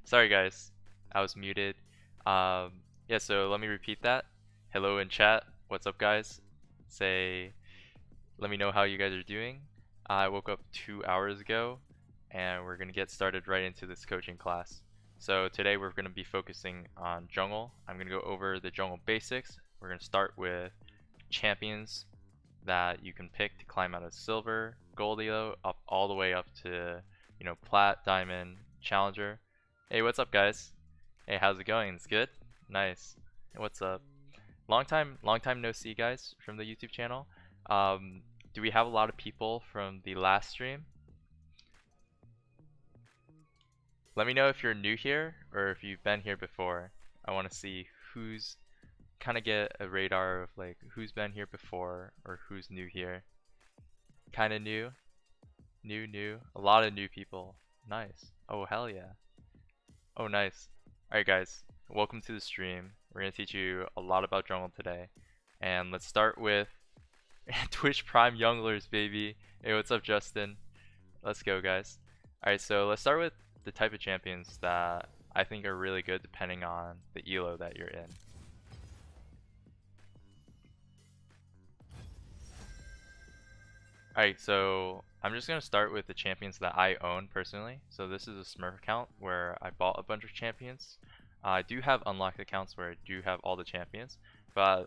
Sorry guys, I was muted. Yeah, so let me repeat that. Hello in chat. What's up, guys? Say, let me know how you guys are doing. I woke up 2 hours ago, and we're gonna get started right into this coaching class. So today we're gonna be focusing on jungle. I'm gonna go over the jungle basics. We're gonna start with champions that you can pick to climb out of silver, gold elo, up all the way up to, plat, diamond, challenger. Hey, what's up, guys? Hey, how's it going? It's good? Nice. Hey, what's up? Long time no see, guys, from the YouTube channel. Do we have a lot of people from the last stream? Let me know if you're new here or if you've been here before. I want to see who's kind of get a radar of like who's been here before or who's new here. Kind of new, new, a lot of new people. Nice. Oh, hell yeah. Oh, nice. Alright, guys, welcome to the stream. We're going to teach you a lot about jungle today. And let's start with Twitch Prime Younglers, baby. Hey, what's up, Justin? Let's go, guys. Alright, so let's start with the type of champions that I think are really good depending on the elo that you're in. Alright, so I'm just going to start with the champions that I own personally. So this is a Smurf account where I bought a bunch of champions. I do have unlocked accounts where I do have all the champions, but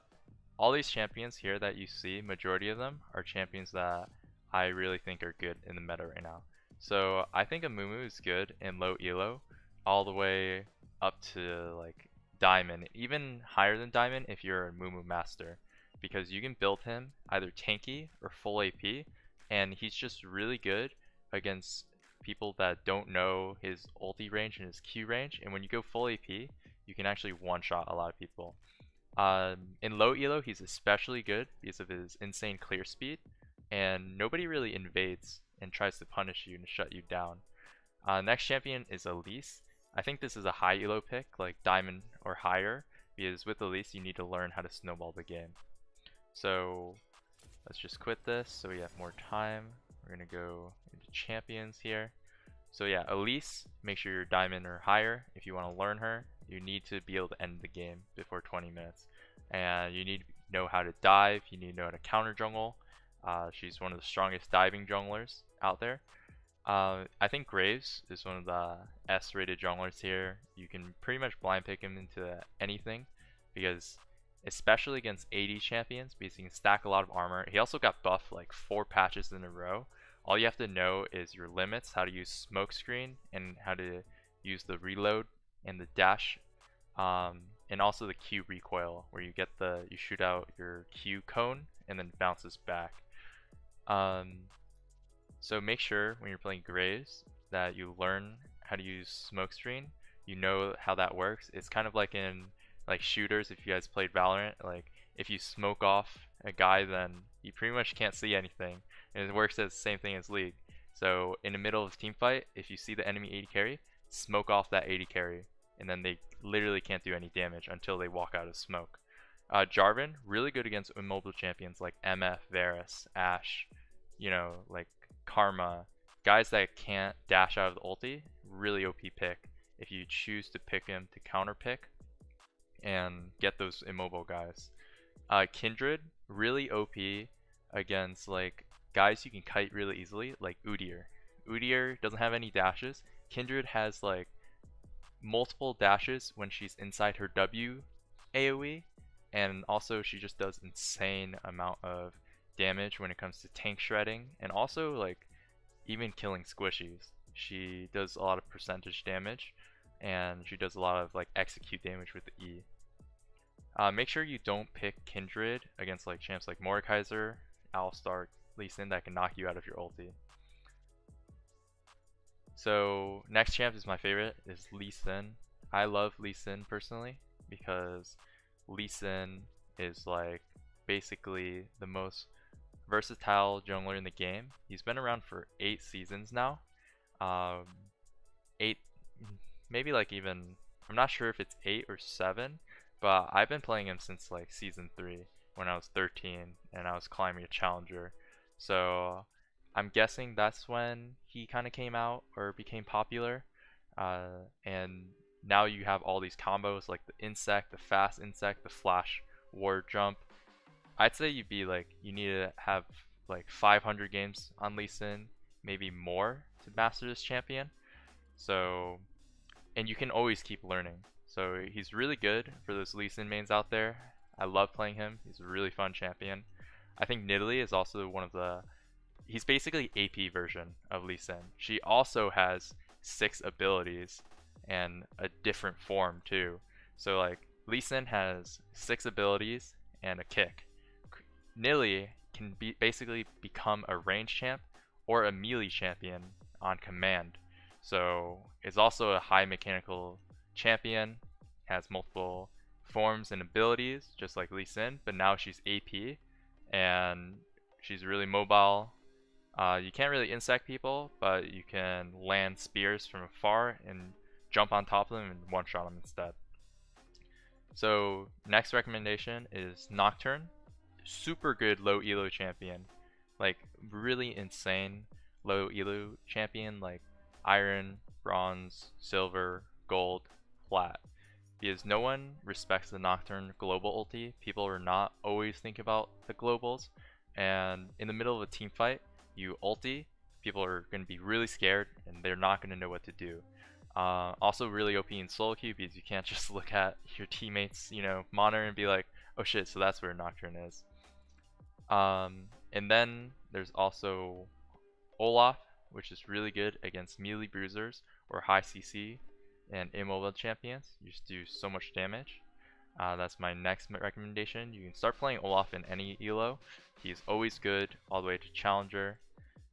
all these champions here that you see, majority of them are champions that I really think are good in the meta right now. So I think a Mumu is good in low elo all the way up to like diamond, even higher than diamond if you're a Mumu master, because you can build him either tanky or full AP, and he's just really good against people that don't know his ulti range and his Q range. And when you go full AP, you can actually one-shot a lot of people. In low elo, he's especially good because of his insane clear speed, and nobody really invades and tries to punish you and shut you down. Next champion is Elise. I think this is a high elo pick, like diamond or higher, because with Elise you need to learn how to snowball the game. So let's just quit this so we have more time. We're gonna go into champions here. So yeah, Elise, make sure you're diamond or higher. If you want to learn her, you need to be able to end the game before 20 minutes. And you need to know how to dive, you need to know how to counter jungle. She's one of the strongest diving junglers out there. I think Graves is one of the S-rated junglers here. You can pretty much blind pick him into anything, because especially against AD champions, because he can stack a lot of armor. He also got buffed like 4 patches in a row. All you have to know is your limits, how to use smokescreen, and how to use the reload and the dash, and also the Q recoil, where you shoot out your Q cone and then it bounces back. So make sure when you're playing Graves that you learn how to use smokescreen. You know how that works. It's kind of like in like shooters. If you guys played Valorant, like if you smoke off a guy, then you pretty much can't see anything, and it works as the same thing as League. So in the middle of a team fight, if you see the enemy AD carry, smoke off that AD carry, and then they literally can't do any damage until they walk out of smoke. Jarvan, really good against immobile champions like MF, Varus, Ashe, like Karma, guys that can't dash out of the ulti. Really OP pick if you choose to pick him to counter pick and get those immobile guys. Kindred, really OP against like guys you can kite really easily, like Udyr. Udyr doesn't have any dashes. Kindred has like multiple dashes when she's inside her W AoE, and also she just does insane amount of damage when it comes to tank shredding, and also like even killing squishies. She does a lot of percentage damage, and she does a lot of like execute damage with the E. Make sure you don't pick Kindred against like champs like Mordekaiser, Alistar, Lee Sin that can knock you out of your ulti. So next champ is my favorite, is Lee Sin. I love Lee Sin personally because Lee Sin is like basically the most versatile jungler in the game. He's been around for 8 seasons now. Um, 8, maybe like even, I'm not sure if it's 8 or 7, but I've been playing him since like season 3 when I was 13 and I was climbing a challenger. So I'm guessing that's when he kind of came out or became popular. And now you have all these combos like the insect, the fast insect, the flash ward jump. I'd say you need to have like 500 games on Lee Sin, maybe more to master this champion. So, and you can always keep learning. So he's really good for those Lee Sin mains out there. I love playing him. He's a really fun champion. I think Nidalee is also one of the, he's basically AP version of Lee Sin. She also has 6 abilities and a different form too. So like Lee Sin has 6 abilities and a kick. Nidalee can basically become a range champ or a melee champion on command. So it's also a high mechanical champion, has multiple forms and abilities just like Lee Sin, but now she's AP and she's really mobile. You can't really insect people, but you can land spears from afar and jump on top of them and one-shot them instead. So next recommendation is Nocturne. Super good low elo champion, like really insane low elo champion, like iron, bronze, silver, gold, plat. Because no one respects the Nocturne global ulti. People are not always thinking about the globals, and in the middle of a team fight, you ulti, people are going to be really scared and they're not going to know what to do. Also really OP in solo queue because you can't just look at your teammates, monitor and be like, oh shit, so that's where Nocturne is. And then there's also Olaf, which is really good against melee bruisers or high CC and immobile champions. You just do so much damage. That's my next recommendation. You can start playing Olaf in any elo. He's always good all the way to challenger.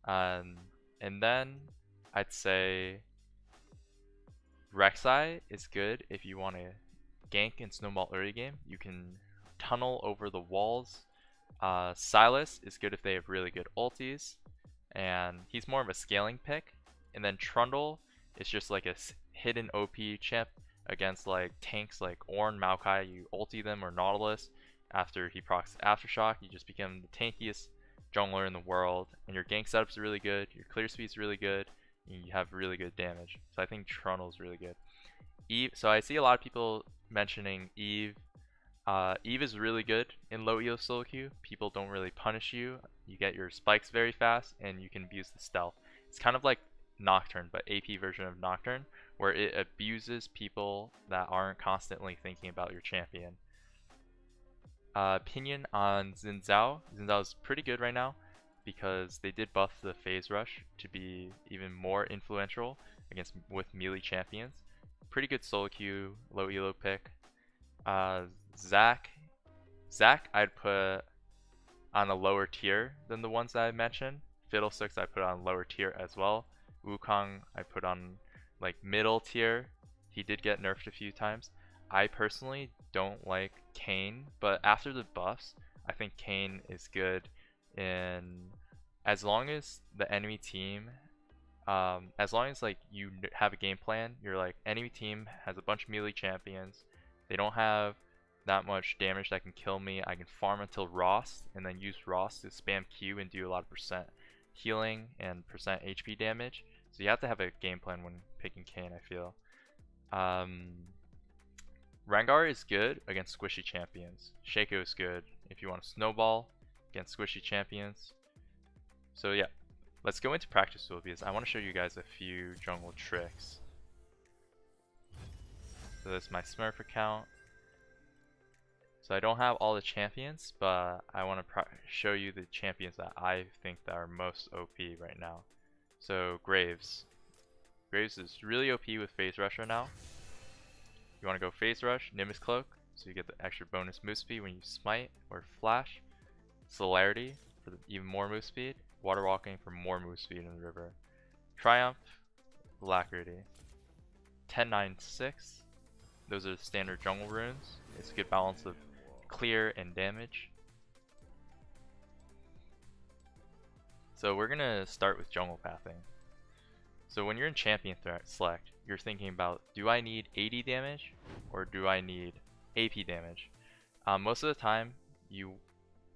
And then I'd say Rek'Sai is good if you want to gank and snowball early game. You can tunnel over the walls. Silas is good if they have really good ultis, and he's more of a scaling pick. And then Trundle is just like a hidden OP champ against like tanks like Ornn, Maokai. You ulti them or Nautilus. After he procs Aftershock, you just become the tankiest jungler in the world, and your gank setup's really good, your clear speed's really good, and you have really good damage. So I think Trundle's really good. Eve, so I see a lot of people mentioning Eve. Eve is really good in low elo solo queue. People don't really punish you. You get your spikes very fast, and you can abuse the stealth. It's kind of like Nocturne, but AP version of Nocturne, where it abuses people that aren't constantly thinking about your champion. Opinion on Xin Zhao. Xin Zhao is pretty good right now because they did buff the phase rush to be even more influential with melee champions. Pretty good solo queue, low elo pick. Zac I'd put on a lower tier than the ones that I mentioned. Fiddlesticks I put on lower tier as well. Wukong I put on like middle tier. He did get nerfed a few times. I personally don't like Kayn, but after the buffs, I think Kayn is good in as long as the enemy team, as long as like you have a game plan, you're like enemy team has a bunch of melee champions, they don't have that much damage that can kill me. I can farm until Ross and then use Ross to spam Q and do a lot of percent healing and percent HP damage. So you have to have a game plan when picking Kayn, I feel. Rengar is good against squishy champions. Shaco is good if you want to snowball. against squishy champions. So yeah, let's go into practice duel because I want to show you guys a few jungle tricks. So this is my Smurf account. So I don't have all the champions, but I want to show you the champions that I think that are most OP right now. So Graves. Graves is really OP with Phase Rush right now. You want to go Phase Rush, Nimbus Cloak, so you get the extra bonus move speed when you smite or flash. Celerity for the even more move speed. Water Walking for more move speed in the river. Triumph, Alacrity. 10-9-6. Those are the standard jungle runes. It's a good balance of clear and damage. So we're gonna start with jungle pathing. So when you're in champion select, you're thinking about, do I need 80 damage or do I need AP damage? Most of the time you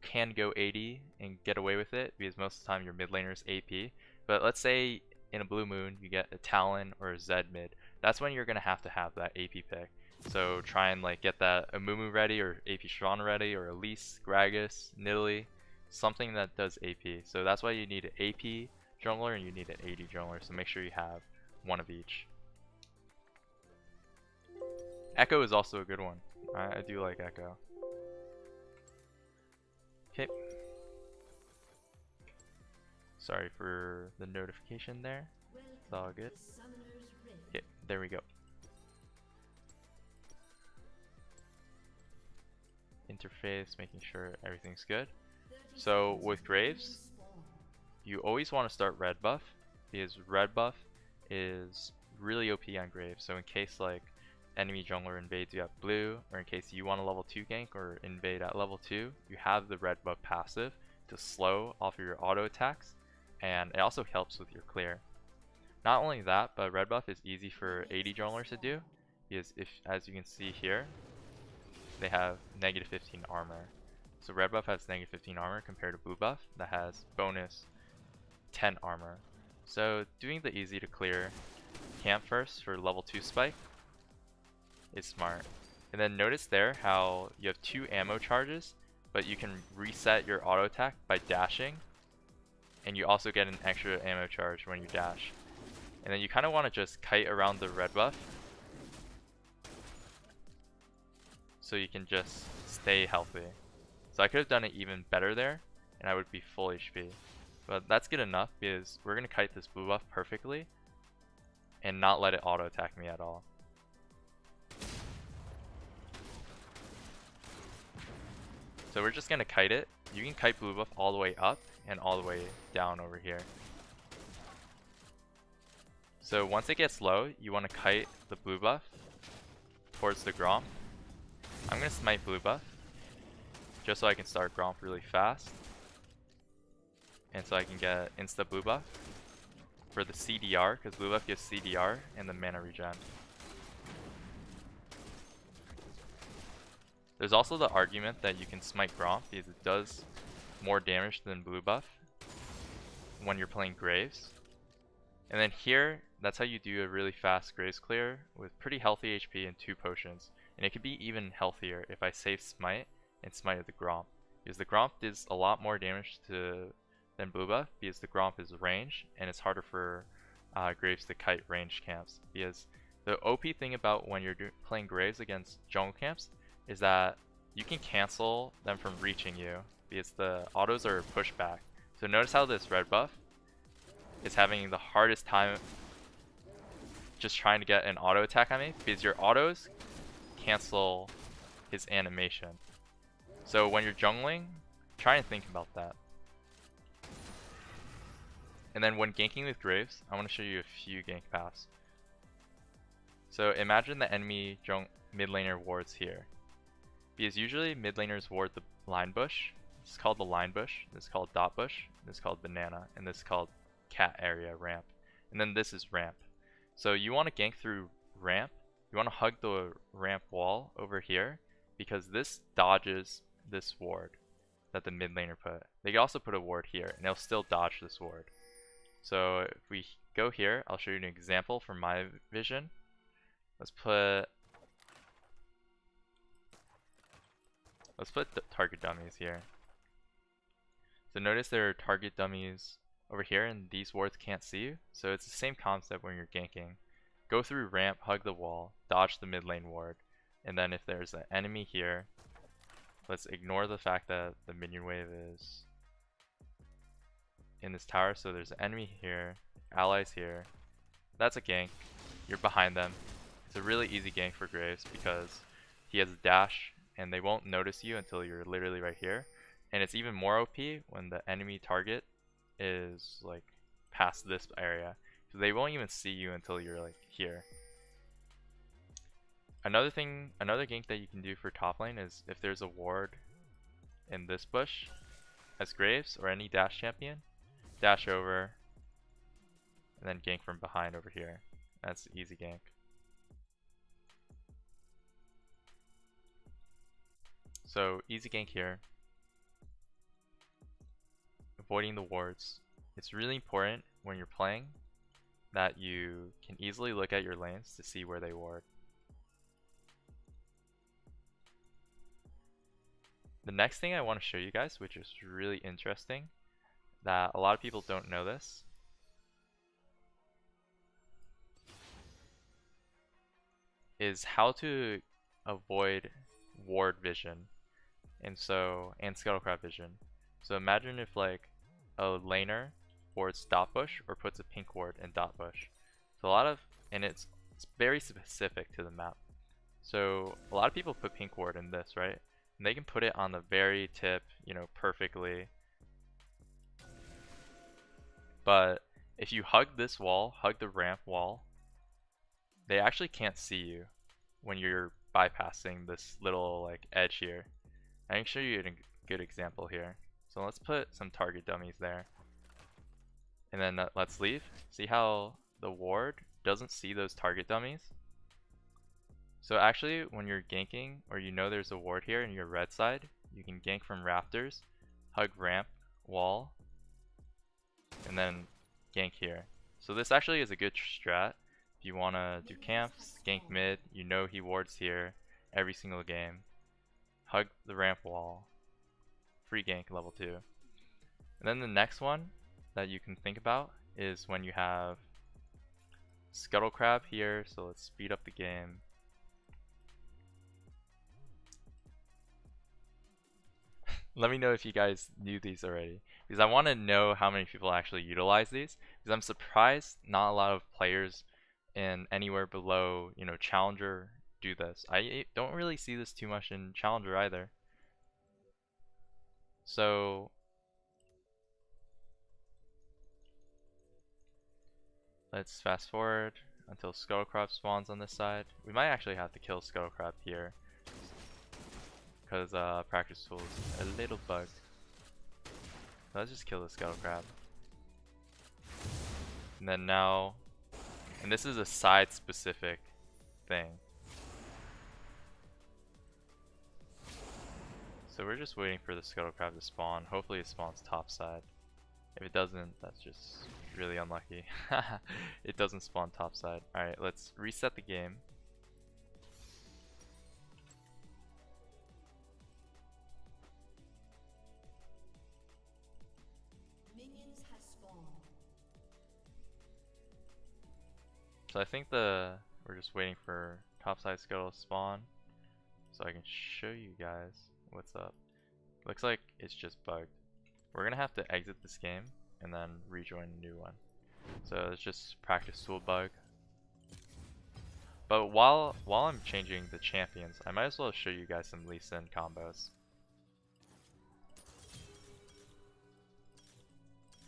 can go 80 and get away with it because most of the time your mid laner is AP. But let's say in a blue moon you get a Talon or a Zed mid. That's when you're gonna have that AP pick. So try and like get that Amumu ready or AP Shyvana ready or Elise, Gragas, Nidalee, something that does AP. So that's why you need an AP jungler and you need an AD jungler. So make sure you have one of each. Echo is also a good one. I do like Echo. Okay. Sorry for the notification there. It's all good. Okay, there we go. Interface, making sure everything's good. So with Graves, you always want to start red buff because red buff is really OP on Graves. So in case like enemy jungler invades you at blue, or in case you want a level 2 gank or invade at level 2, you have the red buff passive to slow off of your auto attacks, and it also helps with your clear. Not only that, but red buff is easy for AD junglers to do because if, as you can see here, they have negative 15 armor. So red buff has negative 15 armor compared to blue buff that has bonus 10 armor. So doing the easy to clear camp first for level 2 spike is smart. And then notice there how you have 2 ammo charges, but you can reset your auto attack by dashing, and you also get an extra ammo charge when you dash. And then you kind of want to just kite around the red buff so you can just stay healthy. So I could have done it even better there and I would be full HP. But that's good enough because we're going to kite this blue buff perfectly and not let it auto attack me at all. So we're just going to kite it. You can kite blue buff all the way up and all the way down over here. So once it gets low, you want to kite the blue buff towards the Gromp. I'm going to smite blue buff just so I can start Gromp really fast. And so I can get insta blue buff for the CDR, because blue buff gives CDR and the mana regen. There's also the argument that you can smite Gromp because it does more damage than blue buff when you're playing Graves. And then here, that's how you do a really fast Graves clear with pretty healthy HP and 2 potions. And it could be even healthier if I save smite and smited the Gromp, because the Gromp does a lot more damage than blue buff because the Gromp is range and it's harder for Graves to kite ranged camps. Because the OP thing about when you're playing Graves against jungle camps is that you can cancel them from reaching you because the autos are pushed back. So notice how this red buff is having the hardest time just trying to get an auto attack on me because your autos cancel his animation. So when you're jungling, try and think about that. And then when ganking with Graves, I want to show you a few gank paths. So imagine the enemy mid laner wards here. Because usually mid laners ward the line bush. This is called the line bush, this is called dot bush, this is called banana, and this is called cat area ramp. And then this is ramp. So you want to gank through ramp. You want to hug the ramp wall over here because this dodges this ward that the mid laner put. They can also put a ward here and they'll still dodge this ward. So if we go here, I'll show you an example from my vision. Let's put the target dummies here. So notice there are target dummies over here, and these wards can't see you. So it's the same concept when you're ganking. Go through ramp, hug the wall, dodge the mid lane ward, and then if there's an enemy here, let's ignore the fact that the minion wave is in this tower. So there's an enemy here, allies here. That's a gank. You're behind them. It's a really easy gank for Graves because he has a dash and they won't notice you until you're literally right here. And it's even more OP when the enemy target is like past this area. So they won't even see you until you're like here. Another gank that you can do for top lane is if there's a ward in this bush as Graves or any dash champion, dash over and then gank from behind over here. That's easy gank. So easy gank here. Avoiding the wards. It's really important when you're playing that you can easily look at your lanes to see where they ward. The next thing I want to show you guys, which is really interesting, that a lot of people don't know this, is how to avoid ward vision and scuttlecrab vision. So imagine if like a laner wards dot bush or puts a pink ward in dot bush. So it's very specific to the map. So a lot of people put pink ward in this, right? And they can put it on the very tip, you know, perfectly. But if you hug this wall, hug the ramp wall, they actually can't see you when you're bypassing this little like edge here. I can show you a good example here. So let's put some target dummies there. And then let's leave. See how the ward doesn't see those target dummies? So actually when you're ganking or you know there's a ward here in your red side, you can gank from rafters, hug ramp, wall, and then gank here. So this actually is a good strat. If you want to do camps, gank mid, you know he wards here every single game. Hug the ramp wall, free gank level 2. And then the next one that you can think about is when you have Scuttlecrab here, so let's speed up the game. Let me know if you guys knew these already, because I want to know how many people actually utilize these, because I'm surprised not a lot of players in anywhere below, you know, Challenger do this. I don't really see this too much in Challenger either. So let's fast forward until Scuttlecrab spawns on this side. We might actually have to kill Scuttlecrab here because practice tool is a little bugged. Let's just kill the Scuttlecrab. And then now, and this is a side specific thing. So we're just waiting for the Scuttlecrab to spawn. Hopefully it spawns top side. If it doesn't, that's just really unlucky. It doesn't spawn top side. Alright, let's reset the game. Minions have spawned. So I think we're just waiting for topside scuttle to spawn, so I can show you guys what's up. Looks like it's just bugged. We're gonna have to exit this game and then rejoin a new one. So it's just practice tool bug. But while I'm changing the champions, I might as well show you guys some Lee Sin combos.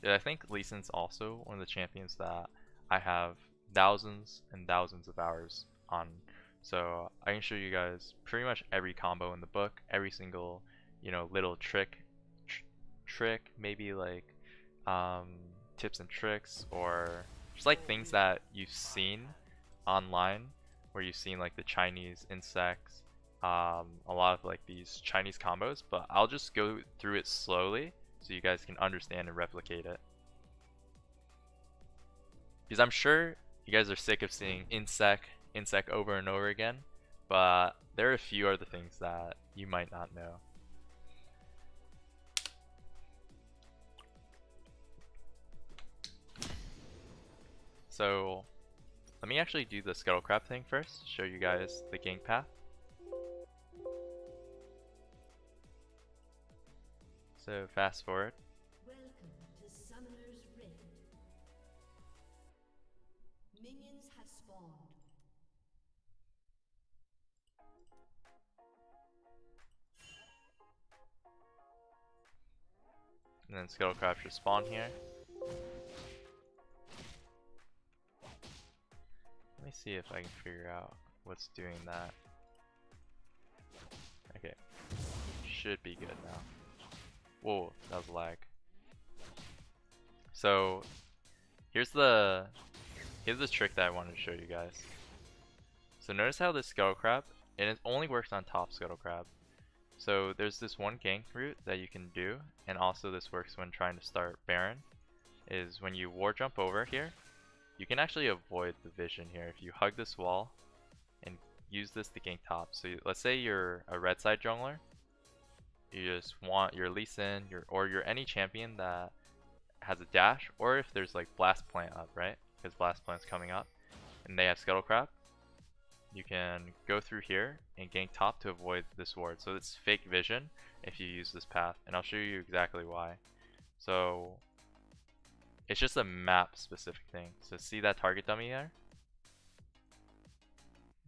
Yeah, I think Lee Sin's also one of the champions that I have thousands and thousands of hours on. So I can show you guys pretty much every combo in the book, every single, you know, little trick, maybe like tips and tricks, or just like things that you've seen online, where you've seen like the Chinese insects, a lot of like these Chinese combos. But I'll just go through it slowly so you guys can understand and replicate it. Because I'm sure you guys are sick of seeing insect over and over again, but there are a few other things that you might not know. So let me actually do the scuttle crab thing first, show you guys the gank path. So fast forward. Welcome to Summoner's Rift. Minions have spawned. And then scuttle crab should spawn here. Let me see if I can figure out what's doing that. Okay, should be good now. Whoa, that was lag. So here's the trick that I wanted to show you guys. So notice how this scuttle crab, and it only works on top scuttle crab. So there's this one gank route that you can do, and also this works when trying to start Baron, is when you war jump over here, you can actually avoid the vision here if you hug this wall and use this to gank top. So let's say you're a red side jungler, you just want your Lee Sin, or you're any champion that has a dash, or if there's like Blast Plant up, right? Because Blast Plant's coming up, and they have Scuttle Crab, you can go through here and gank top to avoid this ward. So it's fake vision if you use this path, and I'll show you exactly why. So it's just a map specific thing. So see that target dummy there?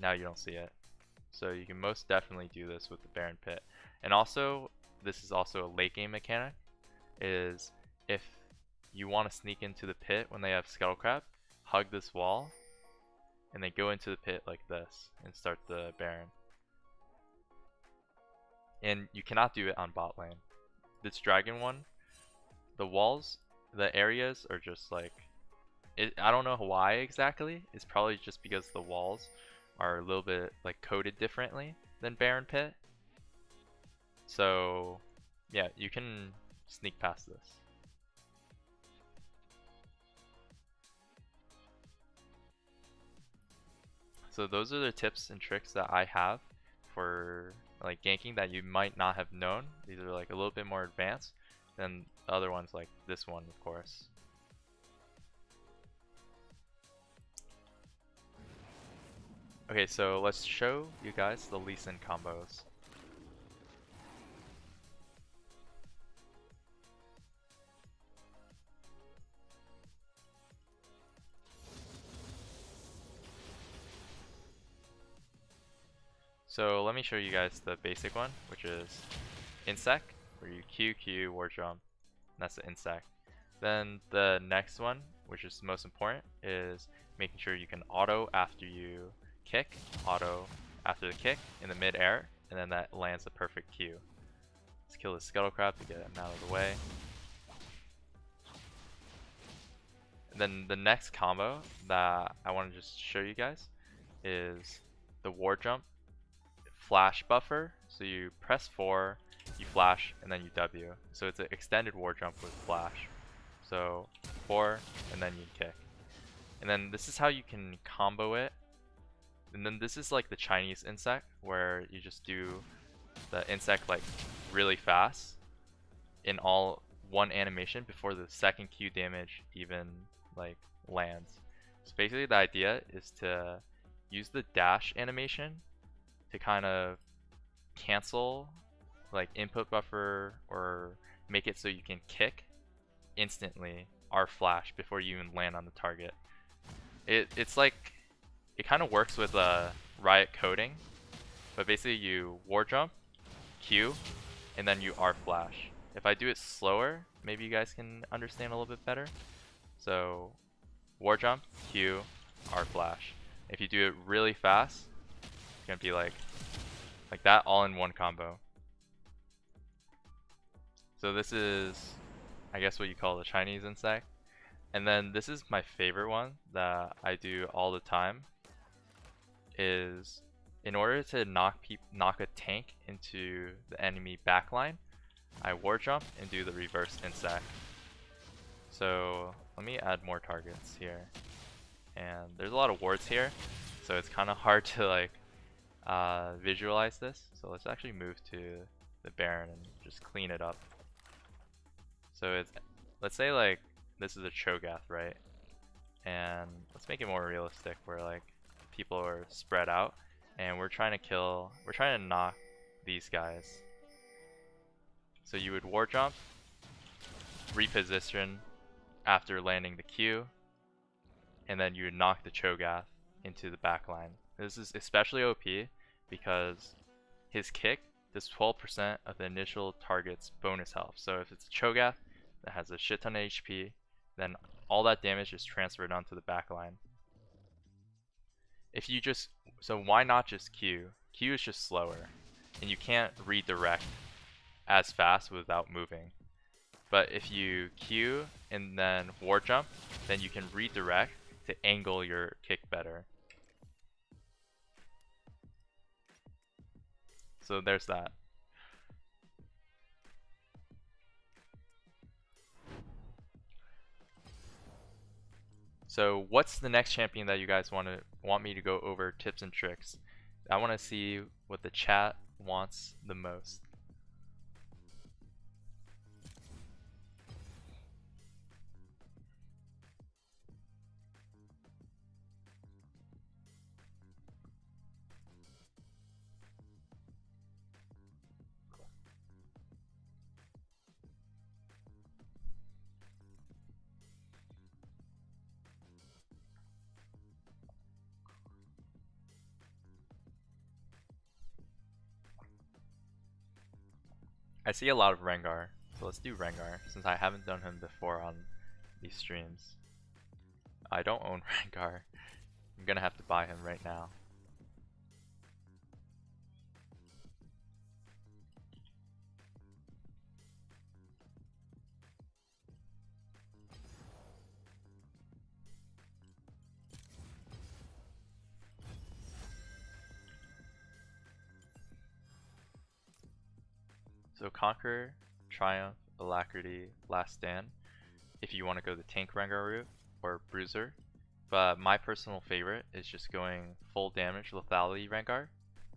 Now you don't see it. So you can most definitely do this with the Baron Pit. And also, this is also a late game mechanic, is if you want to sneak into the pit when they have Scuttle Crab, hug this wall, and then go into the pit like this and start the Baron. And you cannot do it on bot lane. This dragon one, the walls, the areas are just like, I don't know why exactly. It's probably just because the walls are a little bit like coded differently than Baron Pit. So yeah, you can sneak past this. So those are the tips and tricks that I have for like ganking that you might not have known. These are like a little bit more advanced than the other ones, like this one, of course. Okay, so let's show you guys the Lee Sin combos. So let me show you guys the basic one, which is Insect, where you Q, War Jump, and that's the Insect. Then the next one, which is the most important, is making sure you can auto after you kick, auto after the kick in the mid-air, and then that lands the perfect Q. Let's kill the Scuttle Crab to get him out of the way. And then the next combo that I want to just show you guys is the War Jump Flash Buffer. So you press 4, you flash, and then you W. So it's an extended War Jump with flash. So 4, and then you kick. And then this is how you can combo it. And then this is like the Chinese Insect, where you just do the Insect like really fast in all one animation before the second Q damage even like lands. So basically the idea is to use the dash animation to kind of cancel like input buffer, or make it so you can kick instantly R flash before you even land on the target. It's like, it kind of works with Riot coding, but basically you war jump, Q, and then you R flash. If I do it slower, maybe you guys can understand a little bit better. So war jump, Q, R flash. If you do it really fast, it's gonna be like that, all in one combo. So this is, I guess, what you call the Chinese Insect. And then this is my favorite one that I do all the time, is in order to knock a tank into the enemy backline, I war jump and do the reverse Insect. So let me add more targets here. And there's a lot of wards here, so it's kind of hard to like visualize this. So let's actually move to the Baron and just clean it up. So it's, let's say like this is a Cho'Gath, right? and let's make it more realistic where like people are spread out and we're trying to knock these guys. So you would war jump, reposition after landing the Q, and then you would knock the Cho'Gath into the back line. This is especially OP because his kick does 12% of the initial target's bonus health. So if it's a Cho'Gath that has a shit ton of HP, then all that damage is transferred onto the back line. So why not just Q? Q is just slower, and you can't redirect as fast without moving. But if you Q and then war jump, then you can redirect to angle your kick better. So there's that. So what's the next champion that you guys want me to go over tips and tricks? I want to see what the chat wants the most. I see a lot of Rengar, so let's do Rengar since I haven't done him before on these streams. I don't own Rengar. I'm gonna have to buy him right now. So Conquer, Triumph, Alacrity, Last Stand if you want to go the tank Rengar route, or Bruiser. But my personal favorite is just going full damage lethality Rengar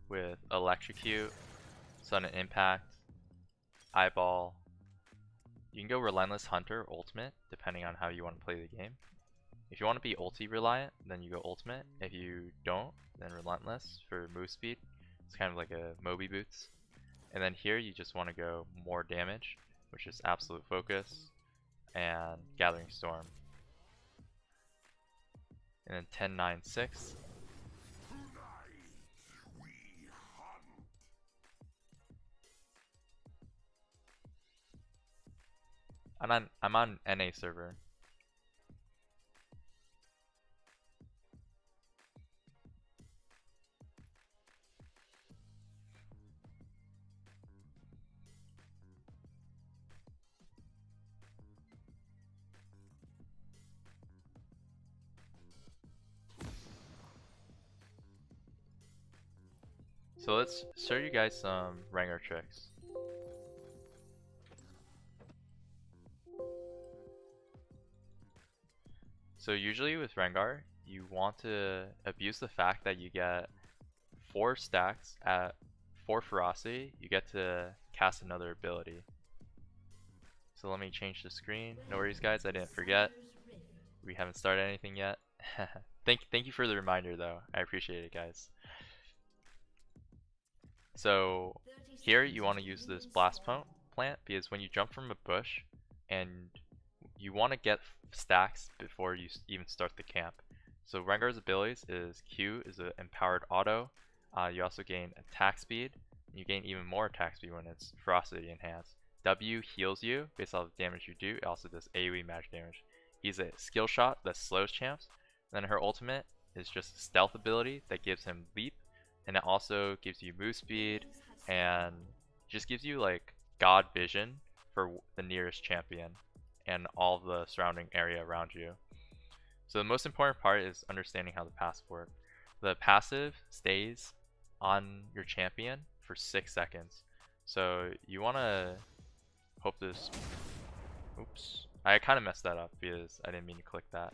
with Electrocute, Sudden Impact, Eyeball. You can go Relentless Hunter Ultimate depending on how you want to play the game. If you want to be ulti reliant, then you go Ultimate. If you don't, then Relentless for move speed. It's kind of like a Moby Boots. And then here you just want to go more damage, which is Absolute Focus and Gathering Storm. And then 10, 9, 6. I'm on NA server. So let's show you guys some Rengar tricks. So usually with Rengar, you want to abuse the fact that you get 4 stacks at 4 ferocity, you get to cast another ability. So let me change the screen. No worries guys, I didn't forget. We haven't started anything yet. Thank you for the reminder though, I appreciate it guys. So here you want to use this blast plant because when you jump from a bush and you want to get stacks before you even start the camp. So Rengar's abilities is Q is an empowered auto. You also gain attack speed. You gain even more attack speed when it's ferocity enhanced. W heals you based off the damage you do. It also does AoE magic damage. He's a skill shot that slows champs. Then her ultimate is just a stealth ability that gives him leap, and it also gives you move speed and just gives you like god vision for the nearest champion and all the surrounding area around you. So the most important part is understanding how the passive works. The passive stays on your champion for 6 seconds. So you want to hope this... Oops. I kind of messed that up because I didn't mean to click that.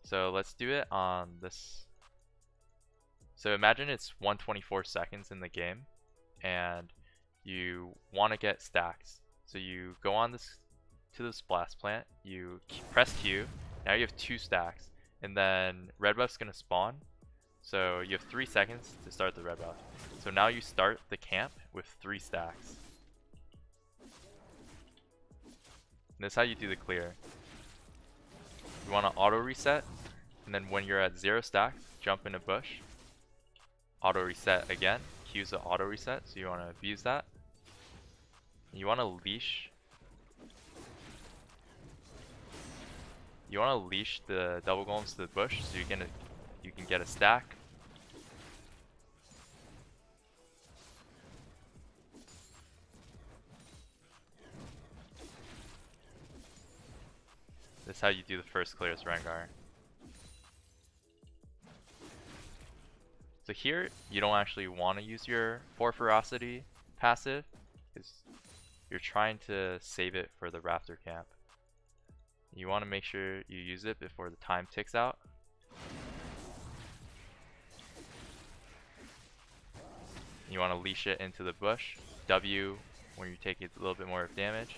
So let's do it on this. So imagine it's 124 seconds in the game and you want to get stacks. So you go on this to this blast plant, you press Q, now you have 2 stacks. and then red buff's gonna spawn. So you have 3 seconds to start the red buff. So now you start the camp with 3 stacks. And this is how you do the clear. You want to auto reset, and then when you're at 0 stack, jump in a bush. Auto reset again. Q's the auto reset, so you want to abuse that. You want to leash. You want to leash the double golems to the bush, so you can get a stack. This is how you do the first clear as Rengar. So here, you don't actually want to use your 4 ferocity passive, because you're trying to save it for the raptor camp. You want to make sure you use it before the time ticks out. You want to leash it into the bush. W when you take a little bit more of damage.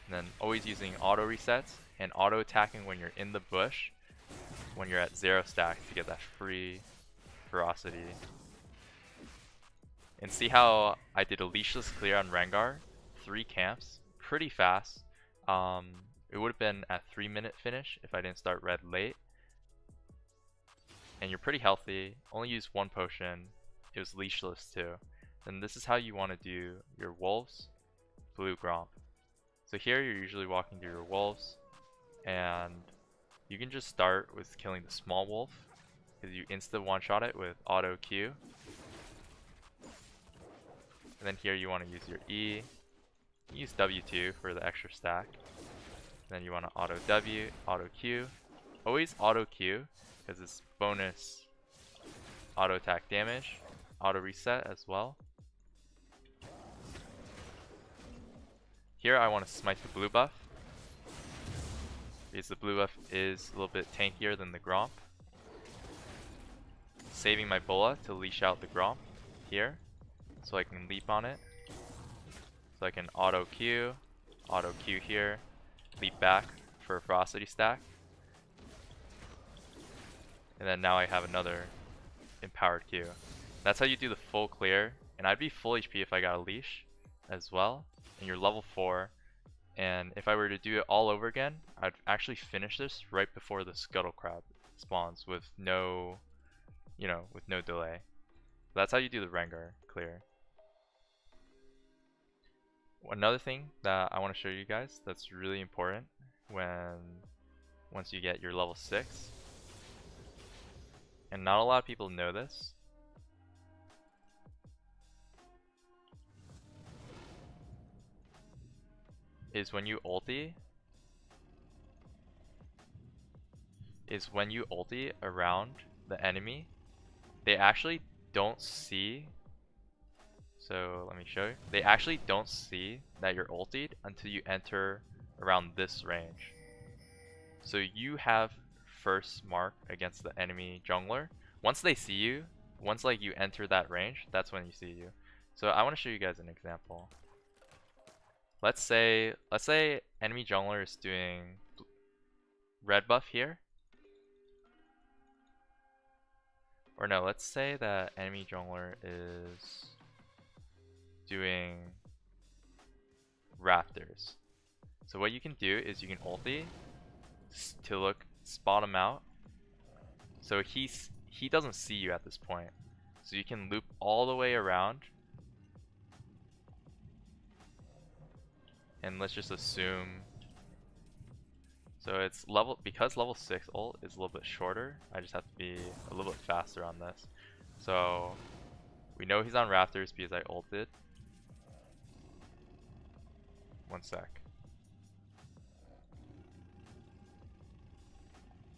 And then always using auto resets and auto attacking when you're in the bush when you're at 0 stack to get that free ferocity. And see how I did a leashless clear on Rengar, 3 camps, pretty fast. It would have been at 3-minute finish if I didn't start red late. And you're pretty healthy, only used 1 potion, it was leashless too. And this is how you want to do your wolves, blue Gromp. So here you're usually walking through your wolves, and you can just start with killing the small wolf, because you insta one-shot it with auto Q. And then here you want to use your E, use W2 for the extra stack. Then you want to auto W, auto Q. Always auto Q, because it's bonus auto attack damage, auto reset as well. Here I want to smite the blue buff, because the blue buff is a little bit tankier than the Gromp. Saving my Bola to leash out the Gromp here, so I can leap on it. So I can auto Q here, leap back for a ferocity stack. And then now I have another empowered Q. That's how you do the full clear, and I'd be full HP if I got a leash as well. And you're level 4, and if I were to do it all over again, I'd actually finish this right before the Scuttle Crab spawns with no, with no delay. That's how you do the Rengar clear. Another thing that I want to show you guys that's really important once you get your level 6, and not a lot of people know this, is when you ulti around the enemy, they actually don't see. So let me show you. They actually don't see that you're ultied until you enter around this range. So you have first mark against the enemy jungler. Once they see you, once like you enter that range, that's when you see you. So I want to show you guys an example. Let's say enemy jungler is doing red buff here. Or no, let's say that enemy jungler is doing raptors. So what you can do is you can ulti to spot him out. So he doesn't see you at this point. So you can loop all the way around. And let's just assume, so it's because level 6 ult is a little bit shorter, I just have to be a little bit faster on this. So we know he's on raptors because I ulted. One sec.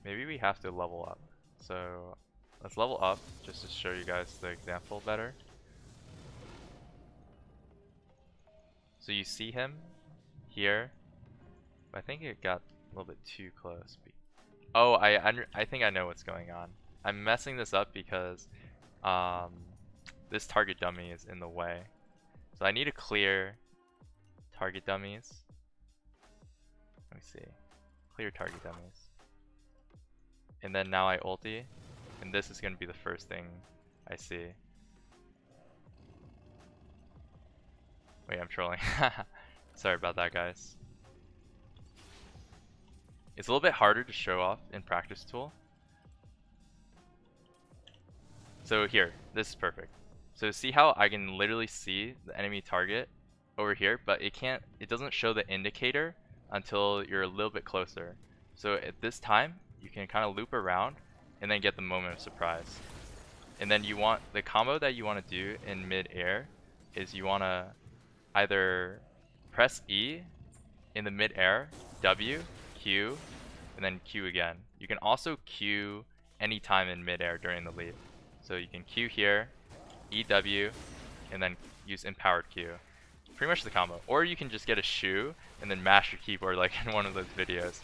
Maybe we have to level up. So let's level up just to show you guys the example better. So you see him here. I think it got a little bit too close. Oh, I think I know what's going on. I'm messing this up because this target dummy is in the way. So I need to clear target dummies. Let me see. Clear target dummies. and then now I ulti, and this is gonna be the first thing I see. Wait, I'm trolling. Sorry about that, guys. It's a little bit harder to show off in practice tool. So here, this is perfect. So see how I can literally see the enemy target over here, but it doesn't show the indicator until you're a little bit closer. So at this time, you can kind of loop around and then get the moment of surprise. And then you want, the combo that you want to do in mid-air is you want to either press E in the mid-air, W, Q, and then Q again. You can also Q anytime in mid-air during the leap. So you can Q here, EW, and then use empowered Q. Pretty much the combo. Or you can just get a shoe and then mash your keyboard like in one of those videos.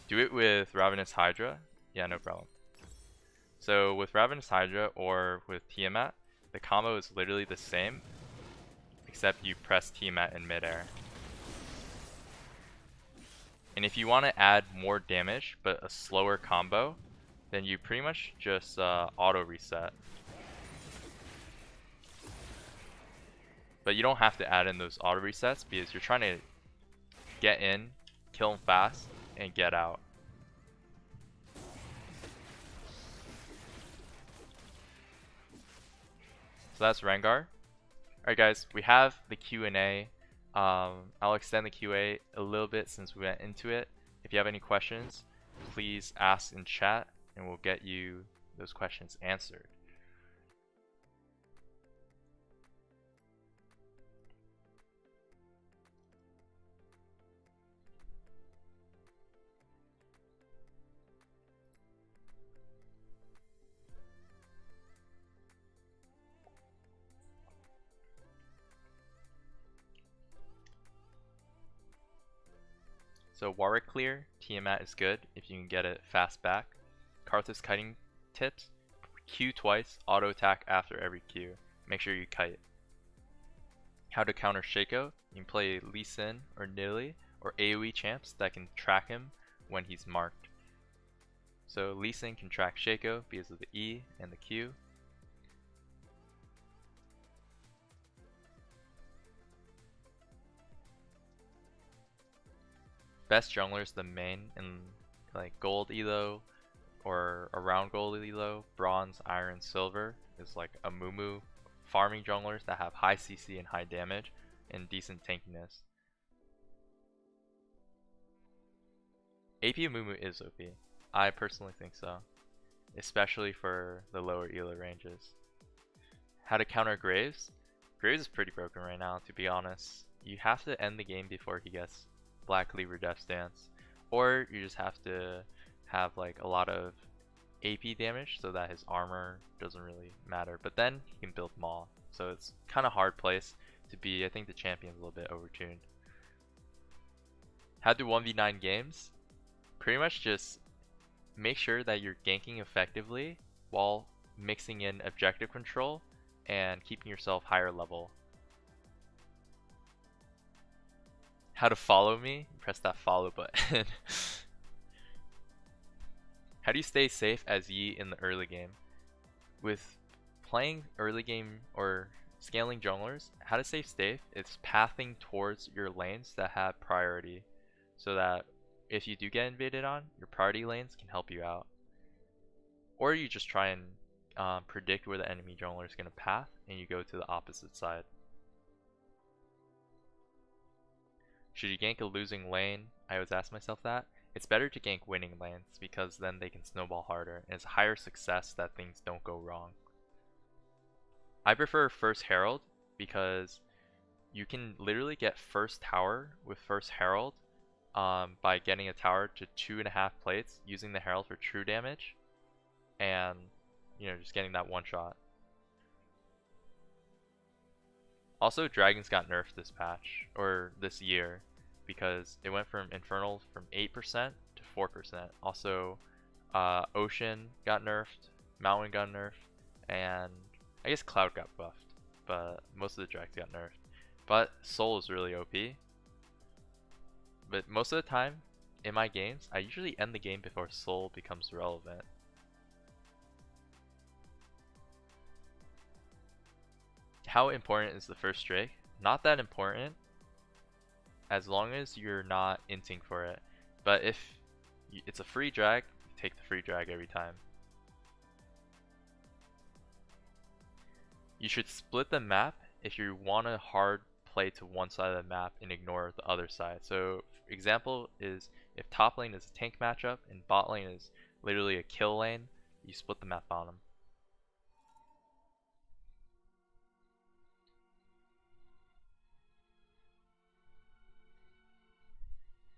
Do it with Ravenous Hydra. Yeah, no problem. So with Ravenous Hydra or with Tiamat, the combo is literally the same, except you press Tiamat in midair. And if you want to add more damage, but a slower combo, then you pretty much just auto reset. But you don't have to add in those auto resets because you're trying to get in, kill them fast, and get out. So that's Rengar. Alright guys, we have the Q&A. I'll extend the QA a little bit since we went into it. If you have any questions, please ask in chat and we'll get you those questions answered. So Warwick clear, Tiamat is good if you can get it fast back. Karthus kiting tips, Q twice, auto attack after every Q. Make sure you kite. How to counter Shaco, you can play Lee Sin or Nidalee or AoE champs that can track him when he's marked. So Lee Sin can track Shaco because of the E and the Q. Best junglers, the main in like gold elo or around gold elo, bronze, iron, silver is like a Mumu farming junglers that have high CC and high damage and decent tankiness. AP Mumu is OP. I personally think so, especially for the lower elo ranges. How to counter Graves? Graves is pretty broken right now, to be honest. You have to end the game before he gets Black Cleaver Death Stance, or you just have to have like a lot of AP damage so that his armor doesn't really matter, but then he can build Maw, so it's kind of hard place to be. I think the champion's a little bit overtuned. How to 1v9 games? Pretty much just make sure that you're ganking effectively while mixing in objective control and keeping yourself higher level. How to follow me? Press that follow button. How do you stay safe as Yi in the early game? With playing early game or scaling junglers, how to stay safe is pathing towards your lanes that have priority, so that if you do get invaded on, your priority lanes can help you out. Or you just try and predict where the enemy jungler is going to path and you go to the opposite side. Should you gank a losing lane? I always ask myself that. It's better to gank winning lanes because then they can snowball harder and it's higher success that things don't go wrong. I prefer first Herald because you can literally get first tower with first Herald by getting a tower to 2.5 plates using the Herald for true damage and just getting that one shot. Also, dragons got nerfed this patch, or this year, because it went from Infernal from 8% to 4%. Also, Ocean got nerfed, Mountain got nerfed, and I guess Cloud got buffed, but most of the dragons got nerfed. But Soul is really OP. But most of the time, in my games, I usually end the game before Soul becomes relevant. How important is the first Drake? Not that important, as long as you're not inting for it. But if it's a free drag, take the free drag every time. You should split the map if you want to hard play to one side of the map and ignore the other side. So example is if top lane is a tank matchup and bot lane is literally a kill lane, you split the map on them.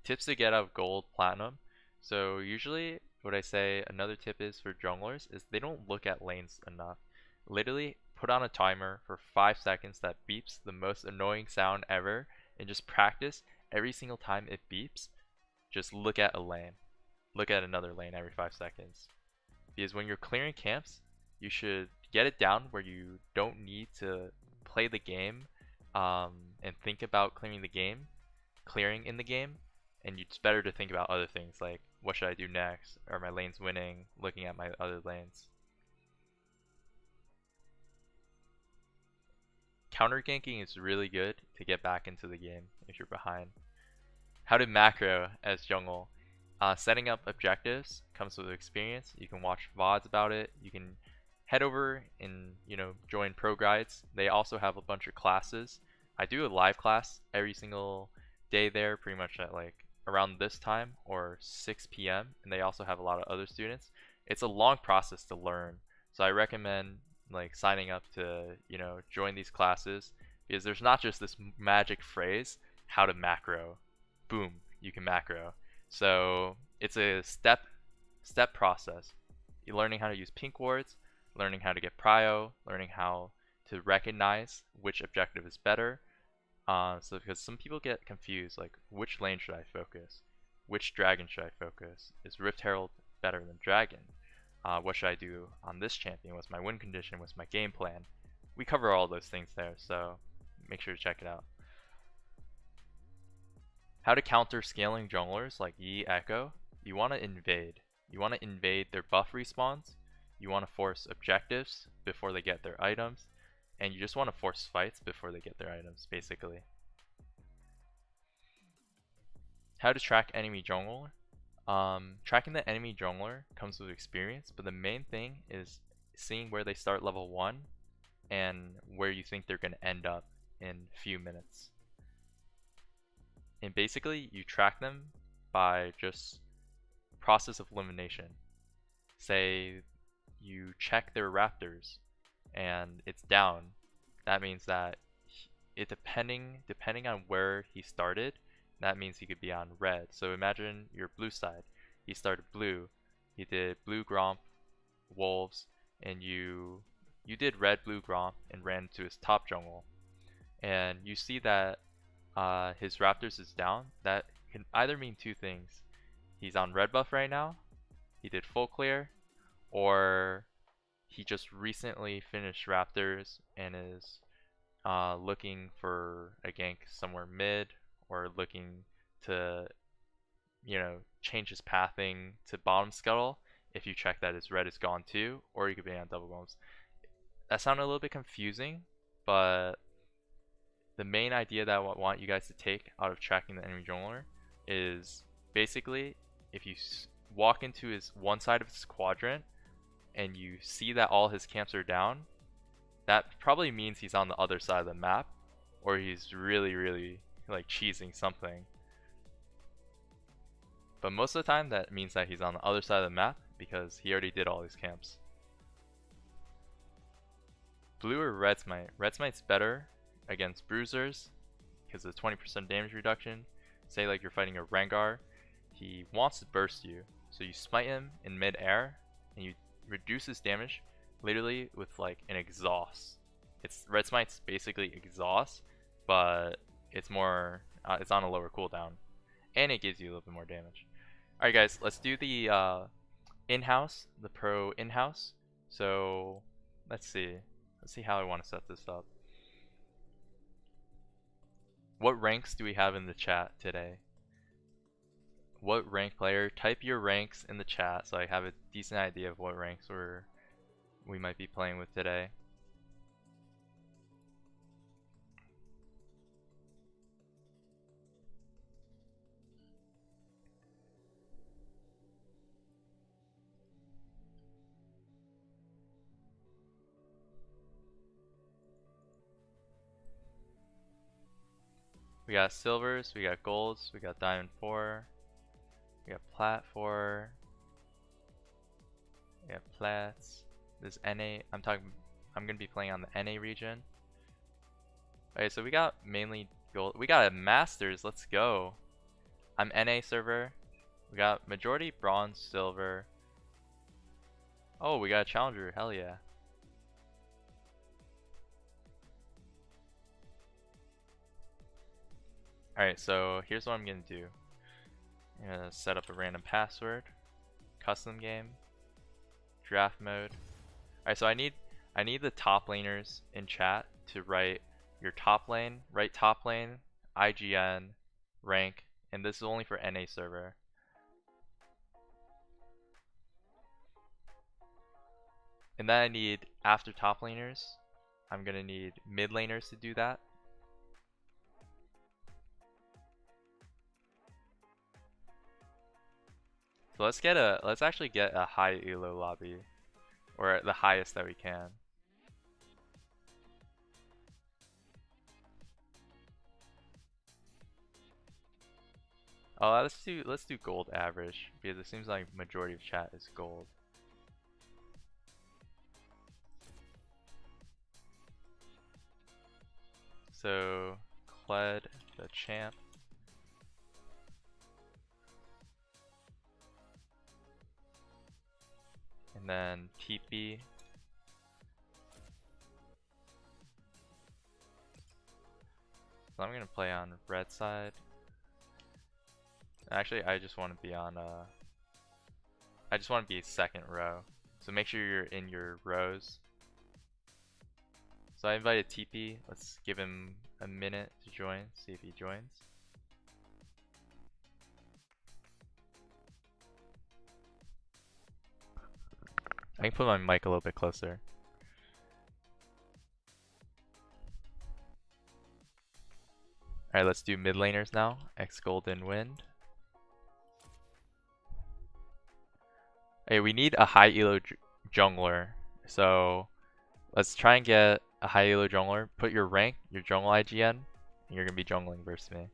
Tips to get out of gold, platinum. So usually what I say another tip is for junglers is they don't look at lanes enough. Literally put on a timer for 5 seconds that beeps the most annoying sound ever and just practice every single time it beeps. Just look at a lane. Look at another lane every 5 seconds. Because when you're clearing camps, you should get it down where you don't need to play the game and think about clearing in the game, and it's better to think about other things like what should I do next? Are my lanes winning? Looking at my other lanes. Counter ganking is really good to get back into the game if you're behind. How to macro as jungle. Setting up objectives comes with experience. You can watch VODs about it. You can head over and join ProGuides. They also have a bunch of classes. I do a live class every single day there, pretty much at like around this time or 6 p.m. and they also have a lot of other students. It's a long process to learn, so I recommend like signing up to join these classes because there's not just this magic phrase how to macro. Boom, you can macro. So it's a step process. You're learning how to use pink wards, learning how to get prio, learning how to recognize which objective is better. So because some people get confused, like which lane should I focus? Which dragon should I focus? Is Rift Herald better than dragon? What should I do on this champion? What's my win condition? What's my game plan? We cover all those things there, so make sure to check it out. How to counter scaling junglers like Yi Echo. You want to invade. You want to invade their buff respawns. You want to force objectives before they get their items. And you just want to force fights before they get their items, basically. How to track enemy jungler. Tracking the enemy jungler comes with experience, but the main thing is seeing where they start level 1 and where you think they're going to end up in a few minutes. And basically, you track them by just process of elimination. Say you check their raptors and it's down. That means that depending on where he started, that means he could be on red. So imagine your blue side. He started blue. He did blue Gromp, wolves, and you did red blue Gromp and ran to his top jungle. And you see that his raptors is down. That can either mean two things. He's on red buff right now. He did full clear, or he just recently finished raptors and is looking for a gank somewhere mid, or looking to change his pathing to bottom scuttle if you check that his red is gone too, or you could be on double bombs. That sounded a little bit confusing, but the main idea that I want you guys to take out of tracking the enemy jungler is basically if you walk into his one side of his quadrant and you see that all his camps are down, that probably means he's on the other side of the map, or he's really like cheesing something. But most of the time that means that he's on the other side of the map because he already did all his camps. Blue or red smite? Red smite's better against bruisers because of the 20% damage reduction. Say like you're fighting a Rengar, he wants to burst you, so you smite him in mid-air and you reduce his damage literally with like an exhaust. It's red smite's basically exhaust, but it's more it's on a lower cooldown and it gives you a little bit more damage. Alright guys, let's do the in-house, the pro in-house. So let's see how I want to set this up. What ranks do we have in the chat today? what rank player. Type your ranks in the chat so I have a decent idea of what ranks we might be playing with today. We got silvers, we got golds, we got diamond 4, we got plat 4, we got plats. This NA, I'm gonna be playing on the NA region. Okay, so we got mainly gold. We got a masters, let's go. I'm NA server. We got majority bronze, silver. Oh, we got a challenger, hell yeah. Alright, so here's what I'm gonna do. I'm gonna set up a random password, custom game, draft mode. Alright, so I need the top laners in chat to write your top lane, IGN, rank, and this is only for NA server. And then I need, after top laners, I'm gonna need mid laners to do that. So let's actually get a high elo lobby, or the highest that we can. Oh, let's do gold average because it seems like majority of chat is gold. So Kled the champ. And then TP. So I'm gonna play on red side. Actually, I just want to be on I just want to be second row. So make sure you're in your rows. So I invited TP. Let's give him a minute to join. See if he joins. I can put my mic a little bit closer. Alright, let's do mid laners now. X Golden Wind. Hey, we need a high elo jungler. So let's try and get a high elo jungler. Put your rank, your jungle IGN, and you're gonna be jungling versus me.